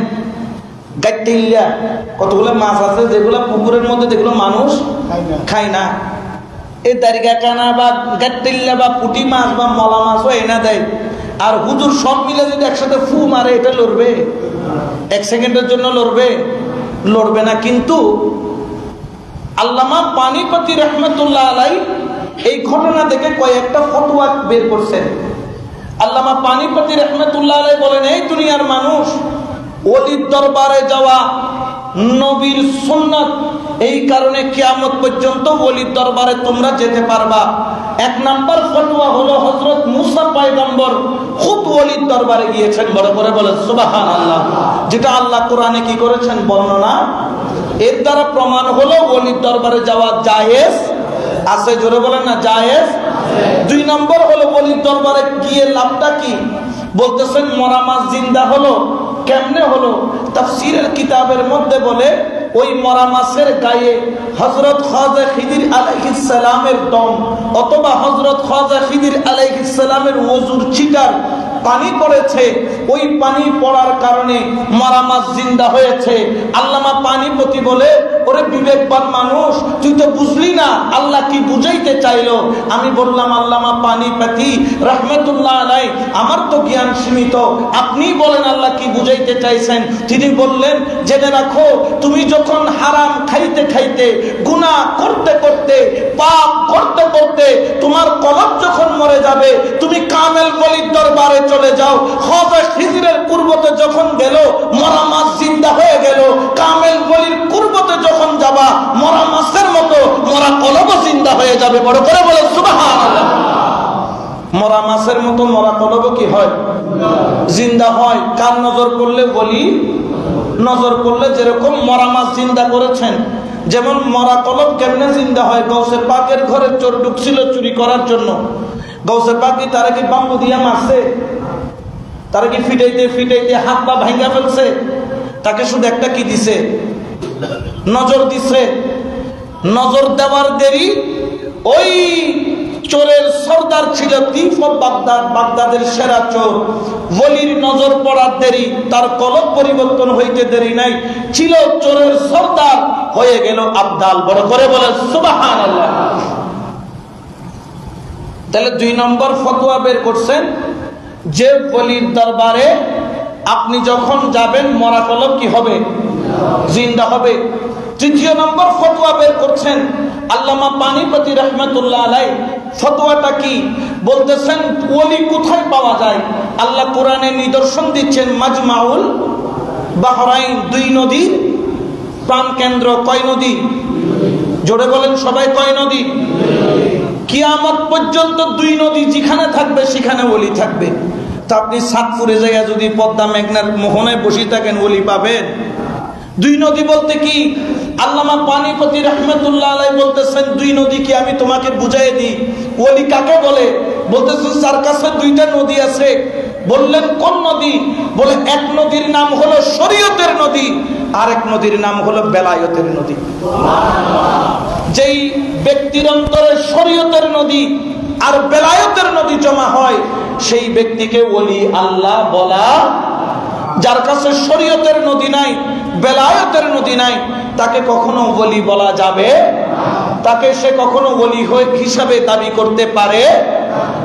গাইটিল্লা, কতগুলো মাছ আছে যেগুলো পুকুরের মধ্যে, যেগুলো মানুষ খায় না। এই দাঁড়িয়ে খানা বা গাইটিল্লা বা পুটি মাছ বা মলা মাছও এনে দেয়, আর হুজুর সব মিলে যদি একসাথে ফু মারে, এটা লড়বে? এক সেকেন্ডের জন্য লড়বে? লড়বে না। কিন্তু আল্লামা পানিপতি রহমতুল্লাহ আলাই এই ঘটনা দেখে কয়েকটা ফতোয়া বের করছেন। আল্লামা পানিপতি রহমতুল্লাহ আলাই বলেন, এই দুনিয়ার মানুষ, ওলির দরবারে যাওয়া নবীর সুন্নাত, এই কারণে কিয়ামত পর্যন্ত ওলির দরবারে তোমরা যেতে পারবা। এক নাম্বার ফতোয়া হলো, হযরত মুসা পয়গম্বর খুব ওলির দরবারে গিয়েছেন। বড় করে বলেন সুবহানাল্লাহ। যেটা আল্লাহ কোরআনে কি করেছেন? বর্ণনা। এর দ্বারা প্রমাণ হলো ওলির দরবারে যাওয়া জায়েজ আছে। জোরে বলেন না, জায়েজ। দুই নম্বর হলো, ওলির দরবারে গিয়ে লাভটা কি? বলতেছেন মরা মাছ জিন্দা হলো। কেমনে হলো? তাফসীরের কিতাবের মধ্যে বলে, ওই মরা মাছের গায়ে হযরত খাজা খিদির আলাইহিস সালামের দম অথবা হযরত খাজা খিদির আলাইহিস সালামের ওযুর ছিটার পানি পড়েছে। ওই পানি পড়ার কারণে মরা মাছ জিন্দা হয়েছে। আল্লামা পানিপতি বলে, ওরে বিবেকবান মানুষ, তুই তো বুঝলি না আল্লাহ কি বুঝাইতে চাইলো। আমি বললাম, আল্লামা পানিপতি রহমতুল্লাহ আলাই, আমার তো জ্ঞান সীমিত, আপনি বলেন আল্লাহ কি বুঝাইতে চাইছেন। তিনি বললেন, জেনে রাখো, তুমি যখন হারাম খাইতে খাইতে, গুনাহ করতে করতে, পাপ করতে করতে তোমার কলব যখন মরে যাবে, তুমি কামেল ওলির দরবারে চলে যাও। খাজা খিদিরের কুরবতে যখন গেল, মরা মাছ জিন্দা হয়ে গেল। কামেল ওলির কুরবতে যখন যাবা, মরা মাছের মতো মরা কলব জিন্দা হয়ে যাবে। বড় করে বলে সুবহানাল্লাহ। মরা মাছের মতো মরা কলব কি হয়? জিন্দা হয়। কার নজর করলে? বলি নজর করলে। যেরকম মরা মাছ জিন্দা করেছেন, যেমন মরা কলব কেমনে জিন্দা হয়? গৌসে পাকের ঘরে চোর ঢুকছিল চুরি করার জন্য। গৌসে পাক কি তারা কি বাম্বু দিয়া মারছে? তারা কি ফিটাইতে ফিটাইতে হাত পা ভাঙ্গা ফেলছে? তাকে শুধু একটা কি দিছে? নজর দিছে। নজর দেওয়ার দেরি, ওই চোরের সর্দার ছিল তিফ বাগদাদ, বাগদাদের সেরা চোর। ওলির নজর পড়ার দেরি, তার কলব পরিবর্তন হইতে দেরি নাই, ছিল চোরের সর্দার, হয়ে গেল আবদাল। বড় করে বলে সুবহানাল্লাহ। তাহলে দুই নম্বর ফতোয়া বের করছেন যে ওলির দরবারে আপনি যখন যাবেন, মরা কলব কি হবে? জিন্দা হবে। তৃতীয় নম্বর ফতোয়া বের করছেন আল্লামা পানিপতি রহমতুল্লাহ আলাই। ফতোয়াটা কি? বলতেছেন, ওলি কোথায় পাওয়া যায়? আল্লাহ কোরআনে নিদর্শন দিচ্ছেন, মাজমাউল বাহরাইন, দুই নদীর প্রাণ কেন্দ্র। কয় নদী? জোরে বলেন সবাই, কয় নদী? কিয়ামত পর্যন্ত দুই নদী যেখানে থাকবে সেখানে ওলি থাকবে। তা আপনি সাতপুরে জায়গা যদি পদ্মা মেঘনার মোহনায় বসে থাকেন, ওলি পাবেন? দুই নদী বলতে কি? আল্লামা পানিপতি রহমতুল্লাহ আলাই বলতেছেন, দুই নদী কি আমি তোমাকে বুঝাই দিই। ওলি কাকে বলে? বলতেছেন, যার কাছে দুইটা নদী আছে। বললেন কোন নদী? বলে এক নদীর নাম হলো শরীয়তের নদী, আর এক নদীর নাম হলো বেলায়েতের নদী। যেই ব্যক্তির অন্তরে শরীয়তের নদী আর বেলায়েতের নদী জমা হয়, সেই ব্যক্তিকে ওলি আল্লাহ বলা। যার কাছে শরীয়তের নদী নাই, বেলায়েতের নদী নাই, তাকে কখনো ওলি বলা যাবে? তাকে সে কখনো ওলি হিসাবে দাবি করতে পারে?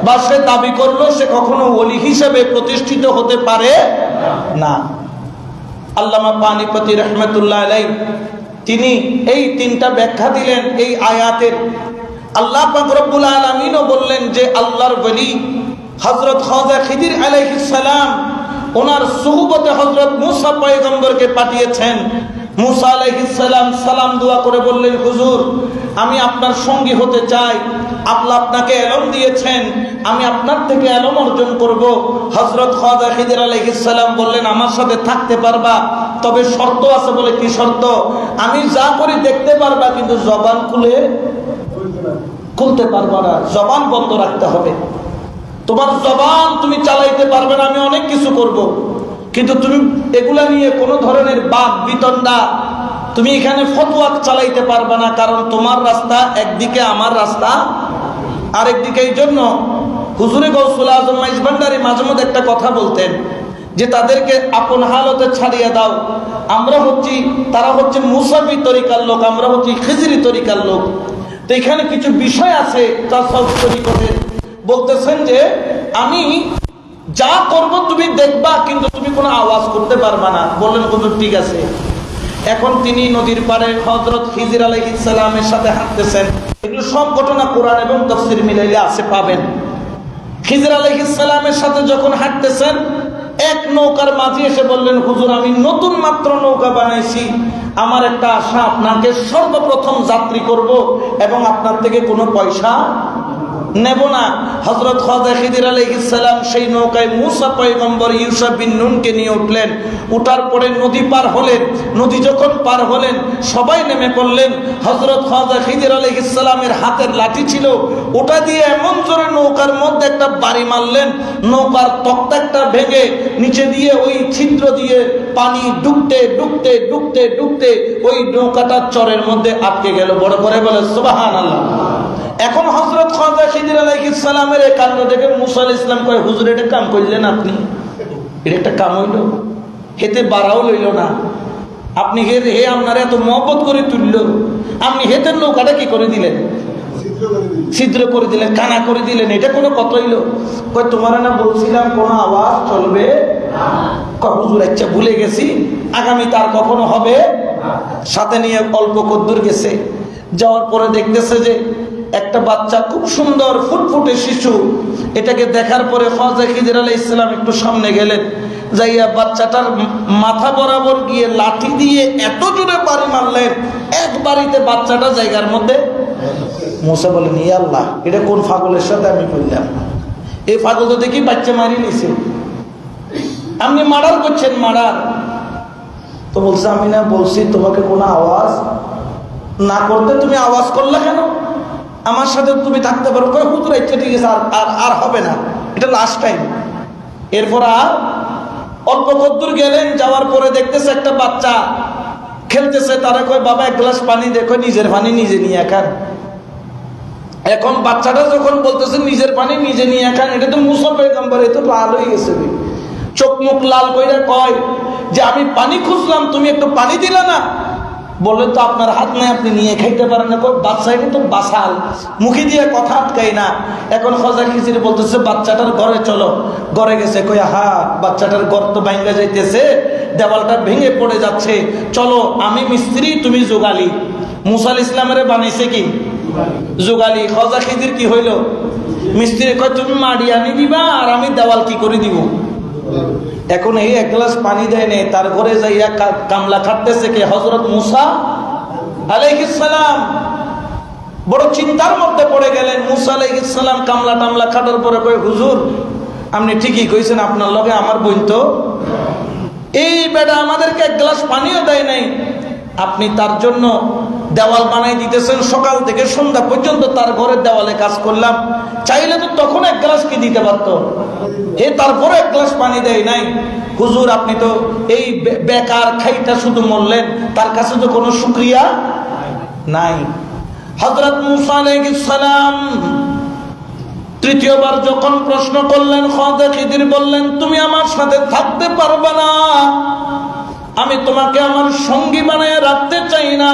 বা সে দাবি করলো সে কখনো ওলি হিসাবে প্রতিষ্ঠিত হতে পারে না। আল্লামা পানিপতি রহমতুল্লাহ আলাইহি তিনি এই তিনটা ব্যাখ্যা দিলেন এই আয়াতের। আল্লাহ পাক রব্বুল আলামিনও বললেন যে আল্লাহর ওলি হযরত খাজা খিদির আলাইহিস সালাম ওনার সুহবতে হযরত মুসা পয়গম্বরকে পাঠিয়েছেন। মুসা আলাইহিস সালাম সালাম দোয়া করে বললেন, হুজুর আমি আপনার সঙ্গী হতে চাই, আল্লাহ আপনাকে এলম দিয়েছেন, আমি আপনার থেকে এলম অর্জন করব। হযরত খাজা খিদির আলাইহিস সালাম বললেন, আমার সাথে থাকতে পারবা, তবে শর্ত আছে। বলে কি শর্ত? আমি যা করি দেখতে পারবা, কিন্তু জবান খুলতে পারবা না, জবান বন্ধ রাখতে হবে। তোমার জবান তুমি চালাইতে পারবে না, আমি অনেক কিছু করব, কিন্তু তুমি এগুলা নিয়ে কোনো ধরনের বাদ বিতণ্ডা তুমি এখানে ফতোয়া চালাইতে পারবে না, কারণ তোমার রাস্তা একদিকে, আমার রাস্তা আরেকদিকে। এই জন্য হুজুরে গৌসুল আজম মাইজ ভান্ডারী মাঝে মধ্যে একটা কথা বলতেন যে তাদেরকে আপন হালতে ছাড়িয়ে দাও। আমরা হচ্ছি, তারা হচ্ছে মুসাফি তরিকার লোক, আমরা হচ্ছি খিজরি তরিকার লোক। তো এখানে কিছু বিষয় আছে তাসাউফ তরিকতের। বলতেছেন যে আমি যা করব তুমি দেখবা, কিন্তু তুমি কোনো আওয়াজ করতে পারবা না। বললেন হুজুর ঠিক আছে। এখন তিনি নদীর পাড়ে হযরত খিজির আলাইহিস সালামের সাথে হাঁটতেছেন। এগুলো সব ঘটনা কোরআন এবং তাফসীর মিলাইলে আছে, পাবেন। খিজির আলাইহিস সালামের সাথে যখন হাঁটতেছেন, এক নৌকার মাঝি এসে বললেন, হুজুর আমি নতুন মাত্র নৌকা বানাইছি, আমার একটা আশা, আপনাকে সর্বপ্রথম যাত্রী করব এবং আপনার থেকে কোনো পয়সা নেব না। হযরত খাজা খিজির আলাইহিস সালাম সেই নৌকায় মুসা পয়গম্বর ইউসা বিন নুনকে নিয়ে উঠলেন। উঠার পরে নদী পার হলেন। নদী যখন পার হলেন, সবাই নেমে পড়লেন। হযরত খাজা খিজির আলাইহিস সালামের হাতের লাঠি ছিল, ওটা দিয়ে এমন জোরে নৌকার মধ্যে একটা বাড়ি মারলেন, নৌকার তক্তাটা ভেঙে নিচে দিয়ে ওই ছিদ্র দিয়ে পানি ডুবতে ডুবতে ডুবতে ডুবতে ওই নৌকাটা চরের মধ্যে আটকে গেল। বড় করে বলে সুবহানাল্লাহ। এখন হযরত খাজা খিজির আলাইহিস সালামের এই কাণ্ড দেখে মুসা আলাইহিস সালাম কয়, হুজুর এটা কাম করলেন আপনি, এটা একটা কাম হইল, হেতে বাড়াও লইল না আপনি, হে আপনার এত মহব্বত করে তুললো, আপনি হেতের নৌকাটা কি করে দিলেন? ছিদ্র করে দিলেন, কানা করে দিলেন, এটা কোনো কথা হইল? কয় তোমার না বলছিলাম কোনো আওয়াজ চলবে। হুজুর আচ্ছা ভুলে গেছি, আগামী তার কখনো হবে। সাথে নিয়ে অল্প কদ্দুর গেছে। যাওয়ার পরে দেখতেছে যে একটা বাচ্চা, খুব সুন্দর ফুটফুটে শিশু। এটাকে দেখার পরে খাজা খিজির আলাইহিস সালাম একটু সামনে গেলেন, যাইয়া বাচ্চাটার মাথা বরাবর গিয়ে লাঠি দিয়ে এত জোরে বাড়ি মারলেন, এক বাড়িতে বাচ্চাটা জায়গার মধ্যে। মুসা বলেন, ইয়া আল্লাহ, এটা কোন পাগলের সাথে আমি করলাম? এই পাগল তো দেখি বাচ্চা মারি নিছে, আপনি মার্ডার করছেন, মার্ডার। তো বলছে, আমি না বলছি তোমাকে কোনো আওয়াজ না করতে, তুমি আওয়াজ করলে কেন? আমার সাথে তুমি থাকতে পারো। কয় হুজুর ইচ্ছা ঠিক আছে, আর হবে না, এটা লাস্ট টাইম। এরপর আর অল্প কদ্দুর গেলেন, যাওয়ার পরে দেখতেছে একটা বাচ্চা খেলতেছে। তারা কয় বাবা এক গ্লাস পানি দেখো, নিজের পানি নিজে নিয়ে খান। এখন বাচ্চাটা যখন বলতেছে নিজের পানি নিজে নিয়ে খান, এটা তো মুসা পয়গম্বর, এ তো লাল হয়ে গেছে, চোখ মুখ লাল কইরা কয় যে আমি পানি খুঁজলাম, তুমি একটু পানি দিলা না। বললেন তো আপনার হাত নাই, আপনি নিয়ে খাইতে পারেন না। বাচ্চা এটা তো বাসাল, মুখে দিয়ে কথা আটকাই না। এখন খাজা খিজির বলতেছে বাচ্চাটার ঘরে চলো। ঘরে গেছে, কই হা বাচ্চাটার ঘর তো ভাঙা যাইতেছে, দেওয়ালটা ভেঙে পড়ে যাচ্ছে, চলো আমি মিস্ত্রি তুমি যোগালি। মুসা আলাইহিস সালামের বানাইছে কি যোগালি, খাজা খিজির কি হইল মিস্ত্রি। কয় তুমি মাটি আনি দিবা আর আমি দেওয়াল কি করে দিব। এখন এই এক গ্লাস পানি দেয় নেই, তার ঘরে যাইয়া কামলা খাটতেছে কে? হযরত মুসা আলাইহিস সালাম। বড় চিন্তার মধ্যে পড়ে গেলেন। মুসা আলাইহিস সালাম কামলা টামলা খাটার পরে কয়, হুজুর আপনি ঠিকই কইছেন, আপনার লগে আমার বোন তো, এই বেটা আমাদেরকে এক গ্লাস পানিও দেয় নাই, আপনি তার জন্য দেওয়াল বানাই দিতেছেন। সকাল থেকে সন্ধ্যা পর্যন্ত তার ঘরের দেওয়ালে কাজ করলাম, চাইলে তো তখন এক গ্লাস কি দিতে পারতো, তারপরে এক গ্লাস পানি দেয় নাই। হুজুর আপনি তো এই বেকার খাইটা শুধু মরলেন, তার কাছে তো কোনো শুকরিয়া নাই। হযরত মুসা আলাইহিস সালাম তৃতীয়বার যখন প্রশ্ন করলেন, খাজা খিজির বললেন, তুমি আমার সাথে থাকতে পারবে না, আমি তোমাকে আমার সঙ্গী বানায় রাখতে চাই না,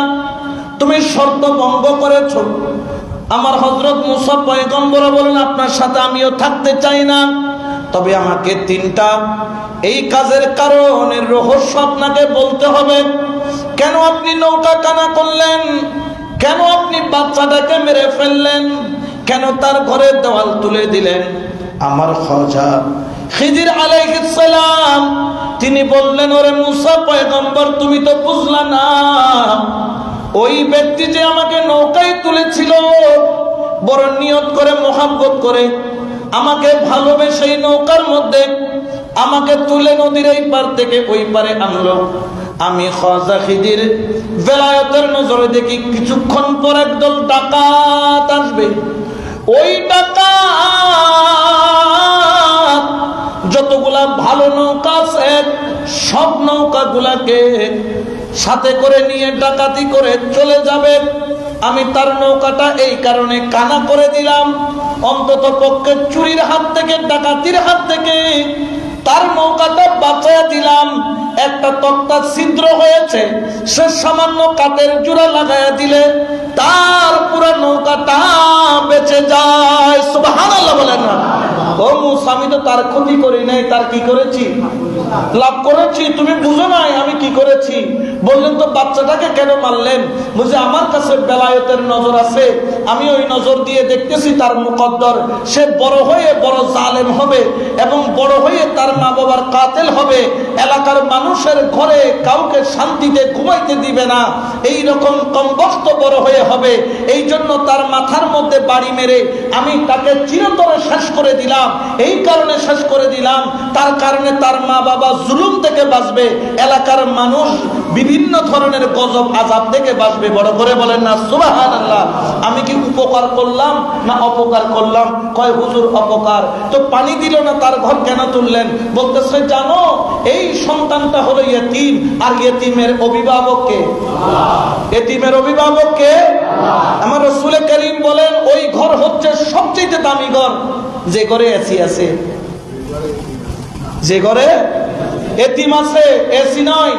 তুমি শর্ত ভঙ্গ করেছ। আমার হযরত মুসা পয়গম্বর বলেন, আপনার সাথে আমিও থাকতে চাই না, তবে আমাকে তিনটা এই কাজের কারণের রহস্য আপনাকে বলতে হবে। কেন আপনি নৌকা কানা করলেন? কেন আপনি বাচ্চাটাকে মেরে ফেললেন? কেন তার ঘরের দেওয়াল তুলে দিলেন? আমার খাজা খিজির আলাইহিস সালাম তিনি বললেন, ওরে মুসা পয়গম্বর, তুমি তো বুঝলা না, ওই ব্যক্তি যে আমাকে নৌকায় তুলেছিল, বড় নিয়ত করে মহব্বত করে আমাকে ভালোবেসে এই নৌকার মধ্যে আমাকে তুলে নদীর এই পার থেকে ওই পারে আনলো। আমি খাজা খিজির বেলায়েতের নজরে দেখি কিছুক্ষণ পর একদল ডাকাত আসবে। ওই ডাকাত যতগুলা ভালো নৌকা আছে সব নৌকাগুলাকে সাথে করে নিয়ে ডাকাতি করে চলে যাবে। আমি তার নৌকাটা এই কারণে কানা করে দিলাম, অন্তত পক্ষে চুরির হাত থেকে, ডাকাতির হাত থেকে তার নৌকাটা বাঁচাইয়া দিলাম। একটা তক্তা ছিদ্র হয়েছে, সে সামান্য কাঠের জোড়া লাগাইয়া দিলে তার পুরো নৌকাটা বেঁচে যায়। সুবহানাল্লাহ বলেন না? ও মুসা, আমি তো তার ক্ষতি করি নাই, তার কি করেছি? লাভ করেছি। তুমি বুঝো নাই আমি কি করেছি? বললেন তো বাচ্চাটাকে কেন মারলেন? বুঝে আমার কাছে বেলায়েতের নজর আছে, আমি ওই নজর দিয়ে দেখতেছি তার মুকদ্দর, সে বড় হয়ে বড় জালেম হবে এবং বড় হয়ে তার মা বাবার কাতেল হবে, এলাকার মানুষের ঘরে কাউকে শান্তিতে ঘুমাইতে দিবে না, এই রকম কমবখ্ত বড় হয়ে হবে। এই জন্য তার মাথার মধ্যে বাড়ি মেরে আমি তাকে চিরতরে শেষ করে দিলাম। এই কারণে শেষ করে দিলাম, তার কারণে তার মা বাবা জুলুম থেকে বাঁচবে, এলাকার মানুষ বিভিন্ন ধরনের গজব আযাব থেকে বাঁচবে। বড় করে বলেন না সুবহানাল্লাহ। আমি কি উপকার করলাম না অপকার করলাম? কয় হুজুর অপকার। তো পানি দিল না, তার ঘর কেন তুললেন? বলতেছে জানো এই সন্তানটা হলো ইয়েতিম, আর ইয়েতিমের অভিভাবক কে? ইয়েতিমের অভিভাবক কে? আমার রাসূল করিম বলেন ওই ঘর হচ্ছে সবচেয়ে দামি ঘর, যে ঘরে এসি আছে, যে ঘরে এতিম আছে। এসি নয়,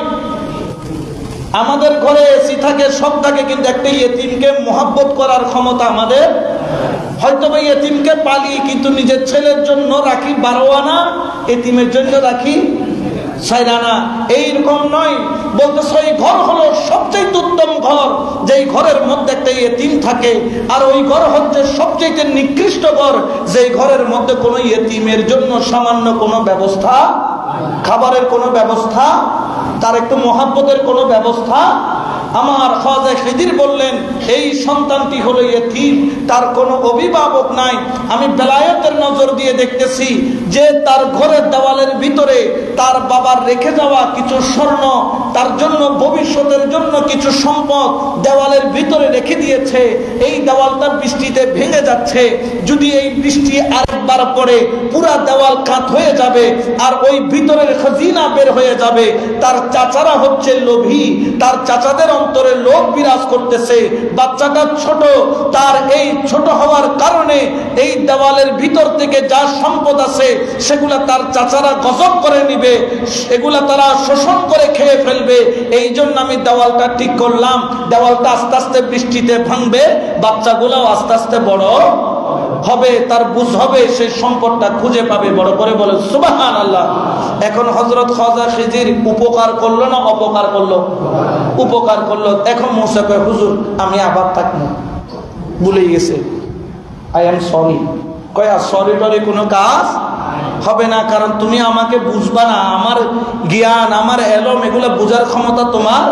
আমাদের ঘরে এসি থাকে, সব থাকে, কিন্তু একটা ইয়েতিমকে মহব্বত করার ক্ষমতা আমাদের। হয়তো বা ইয়েতিমকে পালি, কিন্তু নিজের ছেলের জন্য রাখি 12 আনা, এতিমের জন্য রাখি 4 আনা। এইরকম নয়, বলতেছে ওই ঘর হলো সবচেয়ে উত্তম ঘর, যেই ঘরের মধ্যে একটা ইয়েতিম থাকে। আর ওই ঘর হচ্ছে সবচেয়ে নিকৃষ্ট ঘর, যেই ঘরের মধ্যে কোনো ইয়েতিমের জন্য সামান্য কোনো ব্যবস্থা, খাবারের কোনো ব্যবস্থা, তার একটু মহব্বতের কোনো ব্যবস্থা। আমার খাজা খিদির বললেন এই সন্তানটি হলো ইয়েতিম, তার কোনো অভিভাবক নাই। আমি বেলায়েতের নজর দিয়ে দেখতেছি যে তার ঘরের দেওয়ালের ভিতরে তার বাবার রেখে যাওয়া কিছু স্বর্ণ, তার জন্য ভবিষ্যতের জন্য কিছু সম্পদ দেওয়ালের ভিতরে রেখে দিয়েছে। এই দেওয়ালটা বৃষ্টিতে ভেঙে যাচ্ছে, যদি এই বৃষ্টি আরেকবার পড়ে পুরা দেওয়াল কাত হয়ে যাবে আর ওই ভিতরের খাজিনা বের হয়ে যাবে। তার চাচারা হচ্ছে লোভী, তার চাচাদের অন্তরে লোভ বিরাজ করতেছে। বাচ্চাটা ছোট, তার এই ছোট হওয়ার কারণে এই দেওয়ালের ভিতর থেকে যা সম্পদ আছে সেগুলা তার চাচারা গজব করে নিবে, এগুলা তারা শোষণ করে খেয়ে ফেলবে। এই জন্য আমি দেওয়ালটা ঠিক করলাম, দেওয়ালটা আস্তে আস্তে বৃষ্টিতে ভাঙবে, বাচ্চাগুলাও আস্তে আস্তে বড় হবে, তার বুঝ হবে, সেই সম্পদটা খুঁজে পাবে। বড় করে বলে সুবহানাল্লাহ। এখন হযরত খাজা খিজির উপকার করলো না অপকার করলো? উপকার করলো। এখন মুসা কয় হুজুর আমি আবার থাকবো, ভুলে গেছে, আই এম সরি। কয় আর সরি টরি কোনো কাজ হবে না, কারণ তুমি আমাকে বুঝবা না, আমার জ্ঞান, আমার এলম, এগুলো বোঝার ক্ষমতা তোমার।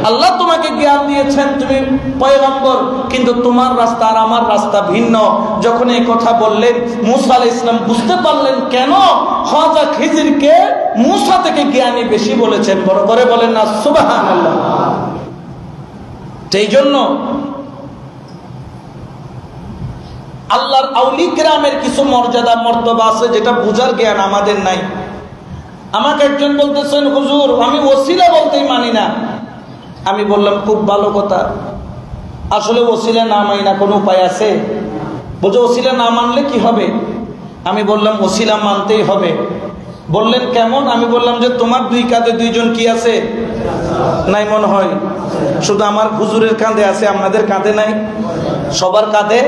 আল্লাহ তোমাকে জ্ঞান দিয়েছেন, তুমি পয়গম্বর, কিন্তু তোমার রাস্তা আর আমার রাস্তা ভিন্ন। যখন এই কথা বললেন মুসা আলাইহিস সালাম বুঝতে পারলেন কেন খাজা খিজিরকে মুসা থেকে জ্ঞানী বেশি বলেছেন। বড় করে বলেন না সুবহানাল্লাহ। সেই জন্য আল্লাহর আউলি কিরামের কিছু মর্যাদা মর্তবা আছে যেটা বুঝার জ্ঞান আমাদের নাই। আমাকে একজন বলতেছেন হুজুর আমি ওসিলা বলতেই মানি না। আমি বললাম খুব ভালো কথা, আসলে ওসিলা না মানি না কোনো উপায় আছে? বলছে ওসিলা না মানলে কি হবে? আমি বললাম ওসিলা মানতেই হবে। বললেন কেমন? আমি বললাম যে তোমার 2 কাঁধে 2 জন কি আছে? নাই মনে হয়, শুধু আমার হুজুরের কাঁধে আছে, আপনাদের কাঁধে নাই? সবার কাঁধে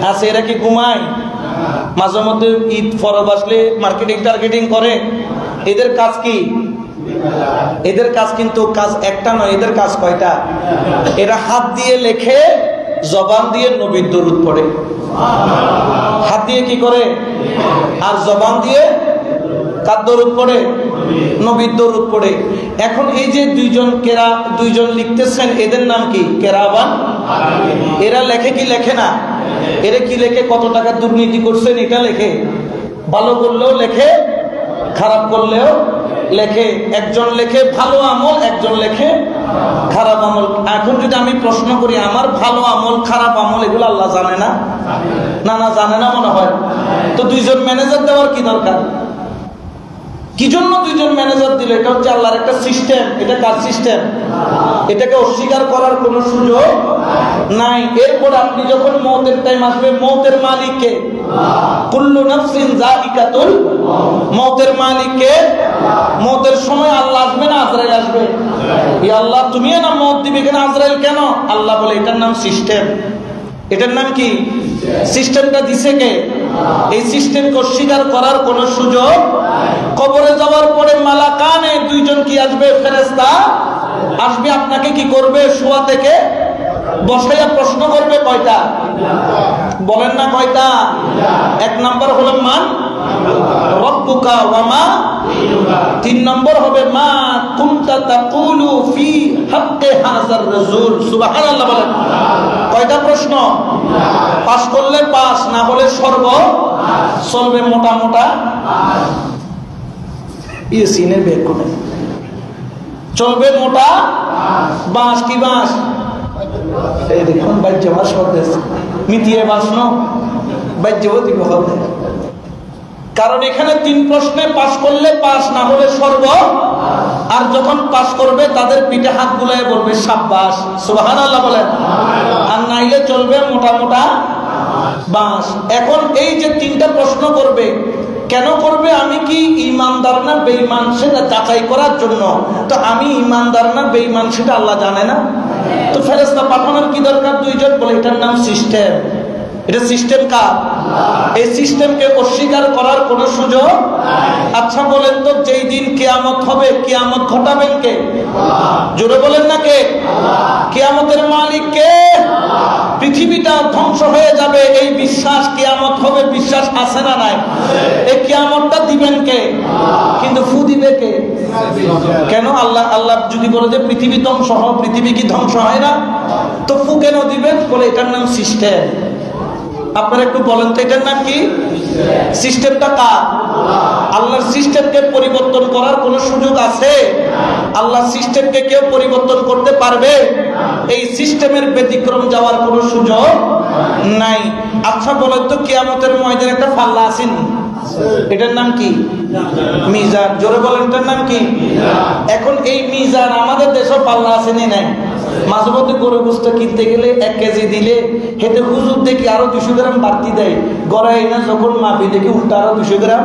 আছে। এরা কি ঘুমায়? মাঝে মধ্যে ঈদ পরব আসলে মার্কেটিং টার্গেটিং করে। এদের কাজ কি? এদের কাজ কিন্তু কাজ একটা নয়, এদের কাজ কয়টা? এরা হাত দিয়ে লেখে, জবান দিয়ে নবীর দরুদ পড়ে। হাত দিয়ে কি করে আর জবান দিয়ে কার দরুদ পড়ে? নবীর দরুদ পড়ে। এখন এই যে 2 জন লিখতেছেন, এদের নাম কি? কেরাবান। এরা লেখে কি লেখে না? এরা কি লেখে? কত টাকা দুর্নীতি করছেন এটা লেখে, ভালো করলেও লেখে, খারাপ করলেও লেখে। একজন লেখে ভালো আমল, একজন লেখে খারাপ আমল। এখন যদি আমি প্রশ্ন করি আমার ভালো আমল খারাপ আমল এগুলো আল্লাহ জানে না? না জানে না মনে হয়। তো 2 জন ম্যানেজার দেওয়ার কি দরকার? কি জন্য দুইজন ম্যানেজার দিল? এটা হচ্ছে আল্লাহর একটা সিস্টেম। এটা কার সিস্টেম? এটাকে অস্বীকার করার কোনো সুযোগ নাই। এরপর আপনি যখন মওতের টাইম আসবে, মওতের মালিক কে? কুল্লু নাফসিন যায়িকাতুল মওতের মালিক কে? মওতের সময় আল্লাহ আসবে না আজরাইল আসবে? ইয়া আল্লাহ, তুমি না মওত দিবে, কেন আজরাইল কেন? আল্লাহ বলে এটার নাম সিস্টেম। এটার নাম কি? সিস্টেমটা দিছে কে? এই সিস্টেমকে অস্বীকার করার কোনো সুযোগ। কবরে যাওয়ার পরে মালাকানে দুইজন কি আসবে? ফেরেশতা আসবে। আপনাকে কি করবে? শোয়া থেকে বসাইয়া প্রশ্ন করবে। কয়টা? বলেন না কয়টা? এক নাম্বার হলো মান রব্বুকা ওয়া মা, 3 নম্বর হবে মা কুনতা তাকুলু ফি হাক্কি হাযার রাসূল। সুবহানাল্লাহ বলেন। কয়টা প্রশ্ন? পাস করলে পাস, না হলে সর্ব চলবে মোটা মোটা সিনে বের করে চলবে মোটা বাঁশ। কি বাঁশ? এই দেখুন বাজ্য বাঁশ করতে মিটিয়ে বাঁশ ন বাজ্য দিব হবে। কারণ এখানে 3 প্রশ্নে পাস করলে পাস, না হলে সর্ব। আর যখন পাস করবে তাদের পিঠে হাত বুলায় বলবে সাব্বাস। সুবহানাল্লাহ বলেন। আর নাইলে চলবে মোটা মোটা বাঁশ। এখন এই যে 3টা প্রশ্ন করবে, কেন করবে? আমি কি ঈমানদার না বেঈমান সেটা যাচাই করার জন্য। তো আমি ঈমানদার না বেঈমান সেটা আল্লাহ জানে না, তো ফেরেশতা পাঠানোর কি দরকার? 2 জন। বলে এটার নাম সিস্টেম। এটা সিস্টেম কার? এই সিস্টেমকে অস্বীকার করার কোনো সুযোগ। আচ্ছা বলেন তো, যেই দিন কিয়ামত হবে, কিয়ামত ঘটাবেন কে? জোরে বলেন না কে? কিয়ামতের মালিক কে? পৃথিবীটা ধ্বংস হয়ে যাবে এই বিশ্বাস, কিয়ামত হবে বিশ্বাস আছে না নাই? এই কিয়ামতটা দিবেন কে? কিন্তু ফু দিবে কে? কেন? আল্লাহ। আল্লাহ যদি বলে যে পৃথিবী ধ্বংস হয়, পৃথিবী কি ধ্বংস হয় না? তো ফু কেন দিবেন? বলে এটার নাম সিস্টেম। আপনারা একটু বলেন তো এটার নাম কি? সিস্টেমটা কার? আল্লাহর সিস্টেমকে পরিবর্তন করার কোনো সুযোগ আছে? আল্লাহর সিস্টেমকে কেউ পরিবর্তন করতে পারবে? এই সিস্টেমের ব্যতিক্রম যাওয়ার কোনো সুযোগ নাই। আচ্ছা বলেন তো, কিয়ামতের ময়দানে একটা পাল্লা আসেন, এটার নাম কি? মিজান। জোরে বলেন, এটার নাম কি? এখন এই মিজান আমাদের দেশেও পাল্লা আসেনি নাই? মাঝে মধ্যে গরু গোস্ত কিনতে গেলে 1 কেজি দিলে হেতে হুজুর দেখি আরো 200 গ্রাম বাড়তি দেয়। গড়াই না যখন মাপি দেখি উল্টা আরো 200 গ্রাম।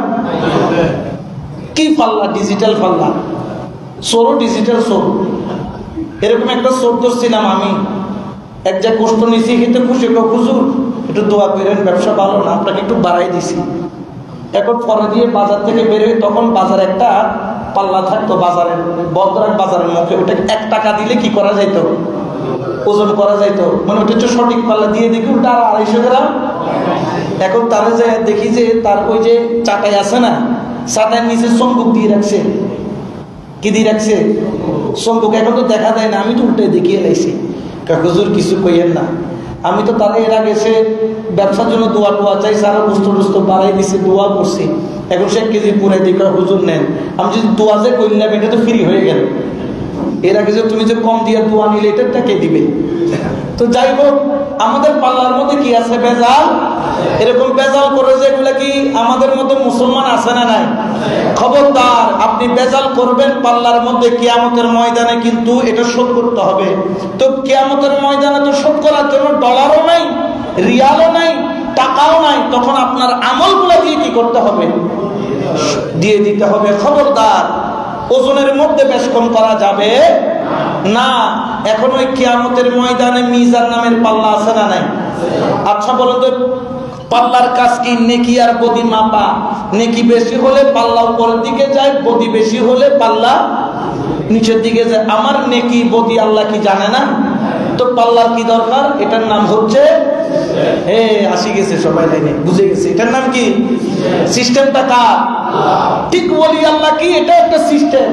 কি পাল্লা? ডিজিটাল পাল্লা। সরো ডিজিটাল সরো। এরকম একটা সর ধরছিলাম আমি, এক জায়গায় গোস্ত নিয়েছি, খেতে খুশি। হুজুর একটু দোয়া করেন, ব্যবসা ভালো না, আপনাকে একটু বাড়াই দিছি। এখন পরে দিয়ে বাজার থেকে বেরোয়, তখন বাজারে একটা পাল্লা থাকতো, বাজারের বদরাক বাজারের মুখে। ওটা 1 টাকা দিলে কি করা যাইতো? ওজন করা যাইতো। মানে ওটা হচ্ছে সঠিক পাল্লা। দিয়ে দেখি ওটা 250 গ্রাম। এখন তারা যে দেখি যে তার ওই যে চাটাই আছে না, চাটাইয়ের নিচে চম্বুক দিয়ে রাখছে। কি দিয়ে রাখছে? চম্বুক। এখন তো দেখা দেয় না, আমি তো উল্টে দেখিয়ে লাইছি। হুজুর কিছু কইয়েন না, আমি তো তারা এর আগে সে ব্যবসার জন্য দোয়া টোয়া চাইছে, আরো বুস্ত টুস্ত বাড়াই দিছে, দোয়া করছি। এখন সে 1 কেজি পুরাই দিকে হুজুর নেন। আমি যদি দোয়া যে করলাম, এটা তো ফ্রি হয়ে গেল। এর আগে যে তুমি যে কম দিয়ে দোয়া নিলে, এটা কে দিবে? তো যাই হোক, আমাদের পাল্লার মধ্যে কি আছে? বেজাল। এরকম বেজাল করে যে এগুলা কি আমাদের মতো মুসলমান আছে না নাই? খবরদার, আপনি বেজাল করবেন পাল্লার মধ্যে, কিয়ামতের ময়দানে কিন্তু এটা শোধ করতে হবে। তো কিয়ামতের ময়দানে তো শোধ করার জন্য ডলারও নাই, রিয়ালও নাই, টাকাও নাই। তখন আপনার আমলগুলো দিয়ে কি করতে হবে? দিয়ে দিতে হবে। খবরদার, ওজনের মধ্যে বেশ কম করা যাবে না। এখন ওই কিয়ামতের ময়দানে মিজান নামের পাল্লা আছে না নাই? আচ্ছা বলুন তো, পাল্লার কাজ কি? নেকি আর বদি মাপা। নেকি বেশি হলে পাল্লা উপরের দিকে যায়, বদি বেশি হলে পাল্লা নিচের দিকে যায়। আমার নেকি বদি আল্লাহ কি জানে না? তো পাল্লার কি দরকার? এটার নাম হচ্ছে আসি গেছে, সবাই লাইনে বুঝে গেছে। এটার নাম কি? সিস্টেমটা কার? ঠিক বলি আল্লাহ কি? এটা একটা সিস্টেম।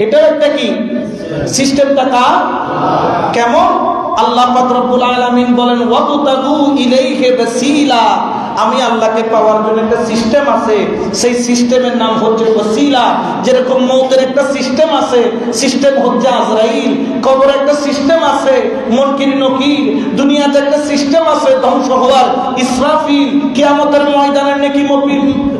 এটা একটা কি? সিস্টেমটা কার? কেমন? আল্লাহ পাক রব্বুল আলামিন বলেন, ওয়াবতাগু ইলাইহি ওয়াসিলা। আমি আল্লাহকে পাওয়ার জন্য একটা সিস্টেম আছে, সেই সিস্টেমের নাম হচ্ছে ওয়াসিলা। যেরকম মওতের একটা সিস্টেম আছে, সিস্টেম হচ্ছে আজরাইল। কবর একটা সিস্টেম আছে, মুনকির নকির। দুনিয়াতে একটা সিস্টেম আছে ধ্বংস হওয়ার, ইসরাফ ইসরাফিল কিয়ামতের ময়দানে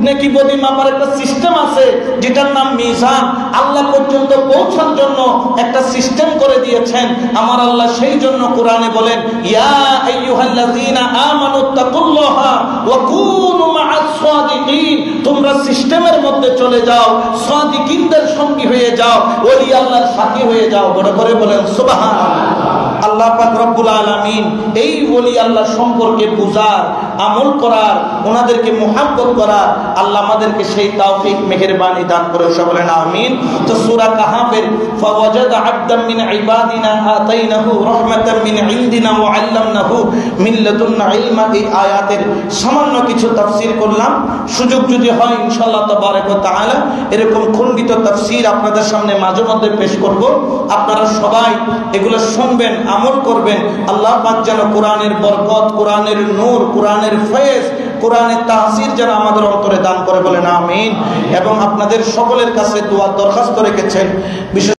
নেকি বদি মাপার একটা সিস্টেম আছে যেটার নাম মিজান। আল্লাহ পর্যন্ত পৌঁছার জন্য একটা সিস্টেম করে দিয়েছেন আমার আল্লাহ। সেই জন্য কোরআনে বলেন ইয়া আইয়ুহাল্লাযীনা আমানুত্তাকুল্লাহা ওয়া কুনু মা'আস সাদিকিন, তোমরা সিস্টেমের মধ্যে চলে যাও, সাদিকিনদের সঙ্গী হয়ে যাও, ওলি আল্লাহর সাথী হয়ে যাও। বড় করে বলেন সুবহানাল্লাহ। আল্লাহ পাক রব্বুল আলামিন এই ওলি আল্লাহ সম্পর্কে বুঝার, আমল করার, ওনাদেরকে মুহাব্বত করার আল্লাহ আমাদেরকে সেই তৌফিক মেহেরবানি দান করে। সব বলেন আমিন। তো সূরা কাহাফের ফাওয়াজাদা আবদাম মিন ইবাদিনা আতাইনাহু রাহমাতাম মিন ইনদিনা ওয়া আল্লামনাহু মিন লাদুন্না ইলমা, এই আয়াতের সামান্য কিছু তাফসীর করলাম। সুযোগ যদি হয় ইনশাআল্লাহ তাবারক ওয়া তাআলা এরকম খণ্ডিত তাফসীর আপনাদের সামনে মাঝে মধ্যে পেশ করব। আপনারা সবাই এগুলো শুনবেন, আমল করবেন। আল্লাহ পাক যেন কোরআনের বরকত, কোরআনের নূর, কোরআনের ফয়েজ, কোরআনের তাসির যেন আমাদের অন্তরে দান করে। বলেন আমিন। এবং আপনাদের সকলের কাছে দোয়া দরখাস্ত রেখেছেন। বিশেষ